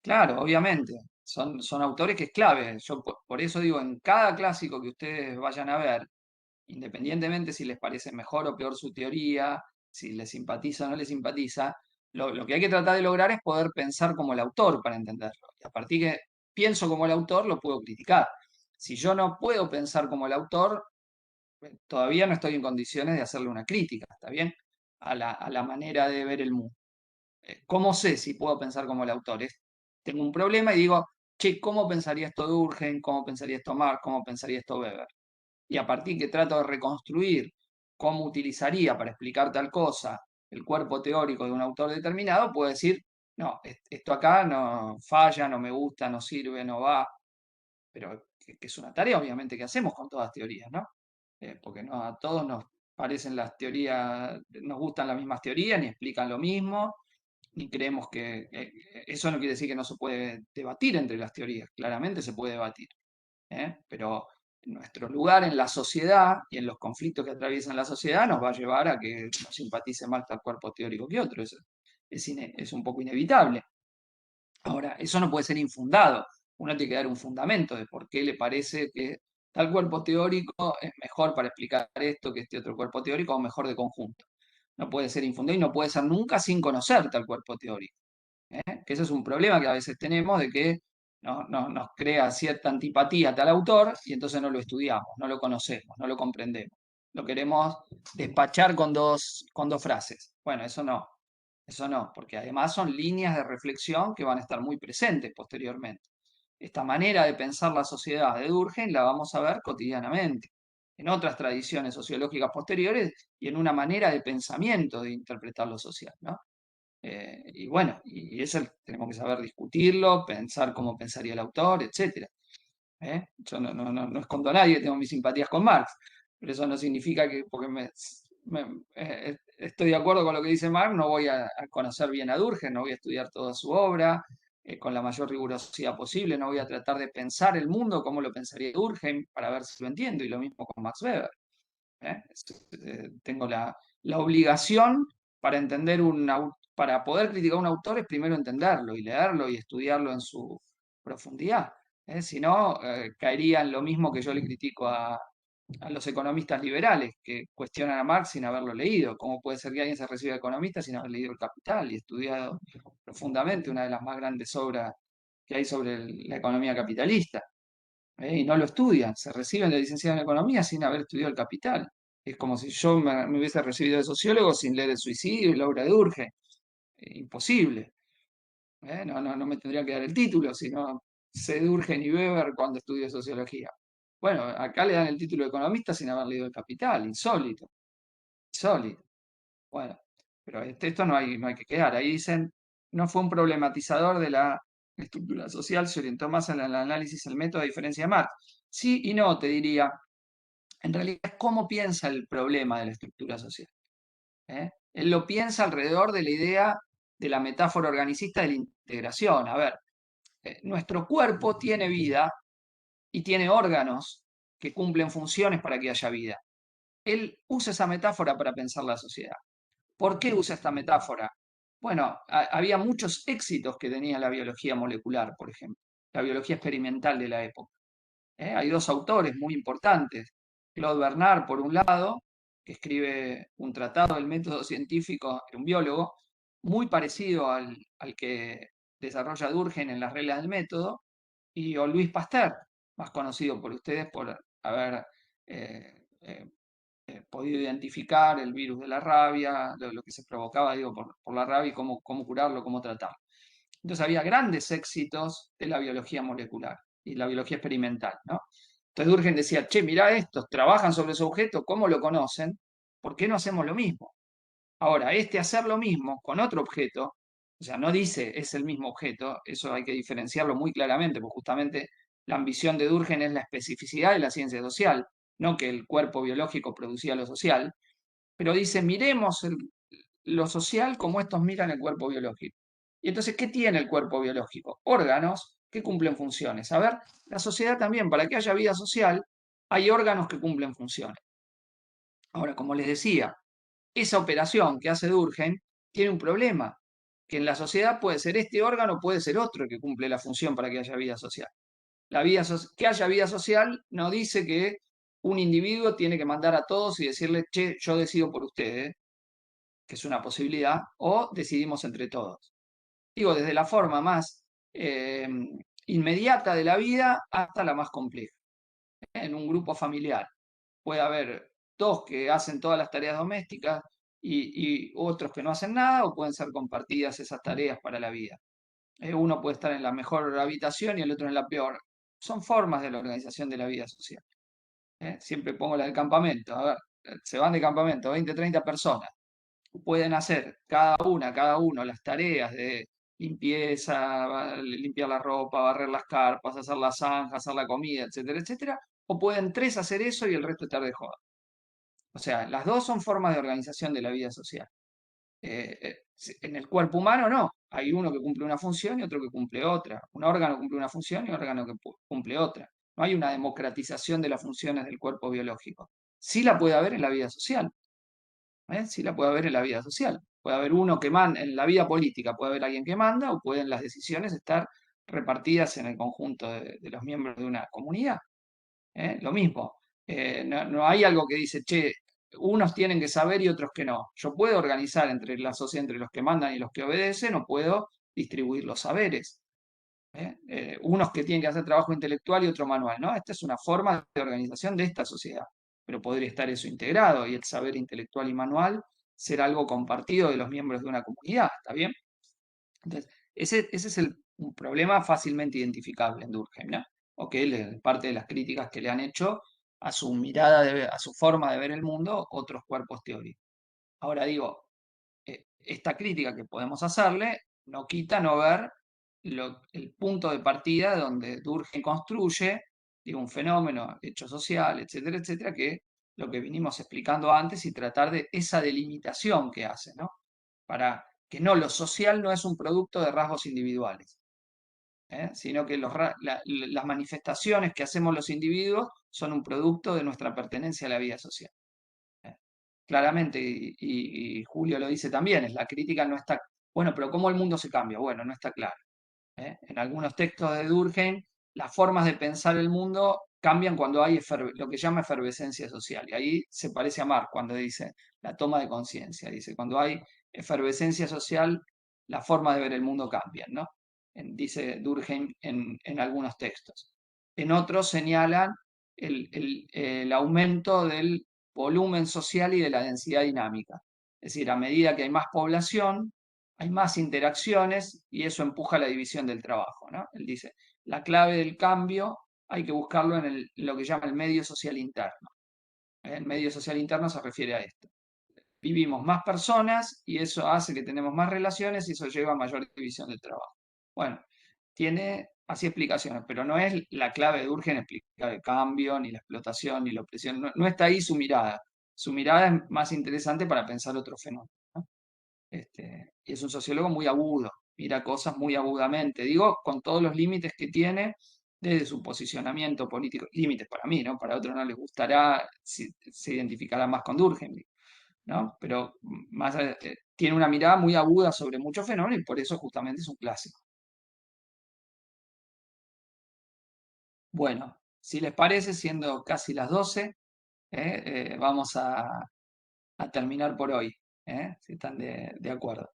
Claro, obviamente, son autores que es clave. Yo por eso digo, en cada clásico que ustedes vayan a ver, independientemente si les parece mejor o peor su teoría, si les simpatiza o no les simpatiza, lo que hay que tratar de lograr es poder pensar como el autor para entenderlo. Y a partir que pienso como el autor, lo puedo criticar. Si yo no puedo pensar como el autor, todavía no estoy en condiciones de hacerle una crítica, ¿está bien? A la manera de ver el mundo. ¿Cómo sé si puedo pensar como el autor? Tengo un problema y digo, che, ¿cómo pensaría esto Durkheim? ¿Cómo pensaría esto Marx? ¿Cómo pensaría esto Weber? Y a partir que trato de reconstruir cómo utilizaría para explicar tal cosa el cuerpo teórico de un autor determinado, puedo decir, no, esto acá no falla, no me gusta, no sirve, no va, pero que es una tarea obviamente que hacemos con todas las teorías, ¿no? Porque no a todos nos parecen las teorías, nos gustan las mismas teorías, ni explican lo mismo, ni creemos que eso no quiere decir que no se puede debatir entre las teorías, claramente se puede debatir, pero nuestro lugar en la sociedad y en los conflictos que atraviesan la sociedad nos va a llevar a que nos simpatice más tal cuerpo teórico que otro, es un poco inevitable. Ahora, eso no puede ser infundado, uno tiene que dar un fundamento de por qué le parece que tal cuerpo teórico es mejor para explicar esto que este otro cuerpo teórico o mejor de conjunto. No puede ser infundado y no puede ser nunca sin conocer tal cuerpo teórico. Que ese es un problema que a veces tenemos de que nos crea cierta antipatía a tal autor y entonces no lo estudiamos, no lo conocemos, no lo comprendemos. Lo queremos despachar con dos frases. Bueno, eso Eso no, porque además son líneas de reflexión que van a estar muy presentes posteriormente. Esta manera de pensar la sociedad de Durkheim la vamos a ver cotidianamente, en otras tradiciones sociológicas posteriores y en una manera de pensamiento de interpretar lo social, ¿no? Y bueno, y eso tenemos que saber discutirlo, pensar cómo pensaría el autor, etc. Yo no escondo a nadie, tengo mis simpatías con Marx, pero eso no significa que porque estoy de acuerdo con lo que dice Marx, no voy a conocer bien a Durkheim, no voy a estudiar toda su obra con la mayor rigurosidad posible, no voy a tratar de pensar el mundo como lo pensaría Durkheim para ver si lo entiendo, y lo mismo con Max Weber. Tengo la obligación para entender para poder criticar a un autor es primero entenderlo y leerlo y estudiarlo en su profundidad. Si no, caería en lo mismo que yo le critico a los economistas liberales que cuestionan a Marx sin haberlo leído. ¿Cómo puede ser que alguien se reciba economista sin haber leído El Capital y estudiado profundamente una de las más grandes obras que hay sobre la economía capitalista? Y no lo estudian, se reciben de licenciado en economía sin haber estudiado El Capital. Es como si yo me hubiese recibido de sociólogo sin leer El suicidio y la obra de Durkheim. Imposible. No me tendría que dar el título, sino sé Durkheim y Weber cuando estudio sociología. Bueno, acá le dan el título de economista sin haber leído El Capital, insólito, insólito. Bueno, pero esto no hay que quedar. Ahí dicen, no fue un problematizador de la estructura social, se orientó más en el análisis, el método, a diferencia de Marx. Sí y no, te diría. En realidad es cómo piensa el problema de la estructura social. Él lo piensa alrededor de la idea de la metáfora organicista de la integración. A ver, nuestro cuerpo tiene vida y tiene órganos que cumplen funciones para que haya vida. Él usa esa metáfora para pensar la sociedad. ¿Por qué usa esta metáfora? Bueno, había muchos éxitos que tenía la biología molecular, por ejemplo, la biología experimental de la época. Hay dos autores muy importantes, Claude Bernard, por un lado, que escribe un tratado del método científico, un biólogo, muy parecido al que desarrolla Durkheim en las reglas del método, y o Louis Pasteur, más conocido por ustedes por haber eh, eh, podido identificar el virus de la rabia, lo que se provocaba, digo, por la rabia y cómo curarlo, cómo tratarlo. Entonces había grandes éxitos de la biología molecular y la biología experimental, ¿no? Entonces Durkheim decía, che, mirá estos, trabajan sobre su objeto, ¿cómo lo conocen? ¿Por qué no hacemos lo mismo? Ahora, hacer lo mismo con otro objeto, o sea, no dice es el mismo objeto, eso hay que diferenciarlo muy claramente, porque justamente la ambición de Durkheim es la especificidad de la ciencia social, no que el cuerpo biológico producía lo social, pero dice, miremos lo social como estos miran el cuerpo biológico. Y entonces, ¿qué tiene el cuerpo biológico? Órganos que cumplen funciones. A ver, la sociedad también, para que haya vida social, hay órganos que cumplen funciones. Ahora, como les decía, esa operación que hace Durkheim tiene un problema, que en la sociedad puede ser este órgano, puede ser otro que cumple la función para que haya vida social. Que haya vida social no dice que un individuo tiene que mandar a todos y decirle, che, yo decido por ustedes, que es una posibilidad, o decidimos entre todos. Digo, desde la forma más inmediata de la vida hasta la más compleja. En un grupo familiar puede haber dos que hacen todas las tareas domésticas y otros que no hacen nada, o pueden ser compartidas esas tareas para la vida. Uno puede estar en la mejor habitación y el otro en la peor. Son formas de la organización de la vida social. Siempre pongo la del campamento. A ver, se van de campamento 20, 30 personas. Pueden hacer cada uno las tareas de limpieza, limpiar la ropa, barrer las carpas, hacer la zanja, hacer la comida, etcétera, etcétera. O pueden tres hacer eso y el resto estar de joda. O sea, las dos son formas de organización de la vida social. En el cuerpo humano no, hay uno que cumple una función y otro que cumple otra. Un órgano cumple una función y un órgano que cumple otra. No hay una democratización de las funciones del cuerpo biológico. Sí la puede haber en la vida social. Sí la puede haber en la vida social. Puede haber uno que manda, en la vida política puede haber alguien que manda o pueden las decisiones estar repartidas en el conjunto de los miembros de una comunidad. Lo mismo. No hay algo que dice, che, unos tienen que saber y otros que no. Yo puedo organizar entre la sociedad, entre los que mandan y los que obedecen, o puedo distribuir los saberes. Unos que tienen que hacer trabajo intelectual y otro manual, ¿no? Esta es una forma de organización de esta sociedad, pero podría estar eso integrado y el saber intelectual y manual ser algo compartido de los miembros de una comunidad, ¿está bien? Entonces, ese es un problema fácilmente identificable en Durkheim, ¿no? O que parte de las críticas que le han hecho a su mirada, a su forma de ver el mundo, otros cuerpos teóricos. Ahora digo, esta crítica que podemos hacerle no quita no ver el punto de partida donde Durkheim construye, digo, un fenómeno, hecho social, etcétera, etcétera, que lo que vinimos explicando antes y tratar de esa delimitación que hace, ¿no? Para que no, lo social no es un producto de rasgos individuales, sino que las manifestaciones que hacemos los individuos son un producto de nuestra pertenencia a la vida social. Claramente, y Julio lo dice también, es la crítica no está, bueno, pero ¿cómo el mundo se cambia? Bueno, no está claro. En algunos textos de Durkheim, las formas de pensar el mundo cambian cuando hay lo que llama efervescencia social. Y ahí se parece a Marx cuando dice la toma de conciencia. Dice, cuando hay efervescencia social, la forma de ver el mundo cambia, ¿no? Dice Durkheim en algunos textos. En otros señalan el aumento del volumen social y de la densidad dinámica. Es decir, a medida que hay más población, hay más interacciones y eso empuja la división del trabajo, ¿no? Él dice, la clave del cambio hay que buscarlo en lo que llama el medio social interno. El medio social interno se refiere a esto. Vivimos más personas y eso hace que tenemos más relaciones y eso lleva a mayor división del trabajo. Bueno, tiene así explicaciones, pero no es la clave de Durkheim explicar el cambio, ni la explotación, ni la opresión. No está ahí su mirada. Su mirada es más interesante para pensar otro fenómeno, ¿no? Y es un sociólogo muy agudo, mira cosas muy agudamente. Digo, con todos los límites que tiene desde su posicionamiento político. Límites para mí, ¿no? Para otros no les gustará, se identificará más con Durkheim, ¿no? Pero tiene una mirada muy aguda sobre muchos fenómenos y por eso justamente es un clásico. Bueno, si les parece, siendo casi las 12, vamos a terminar por hoy, si están de acuerdo.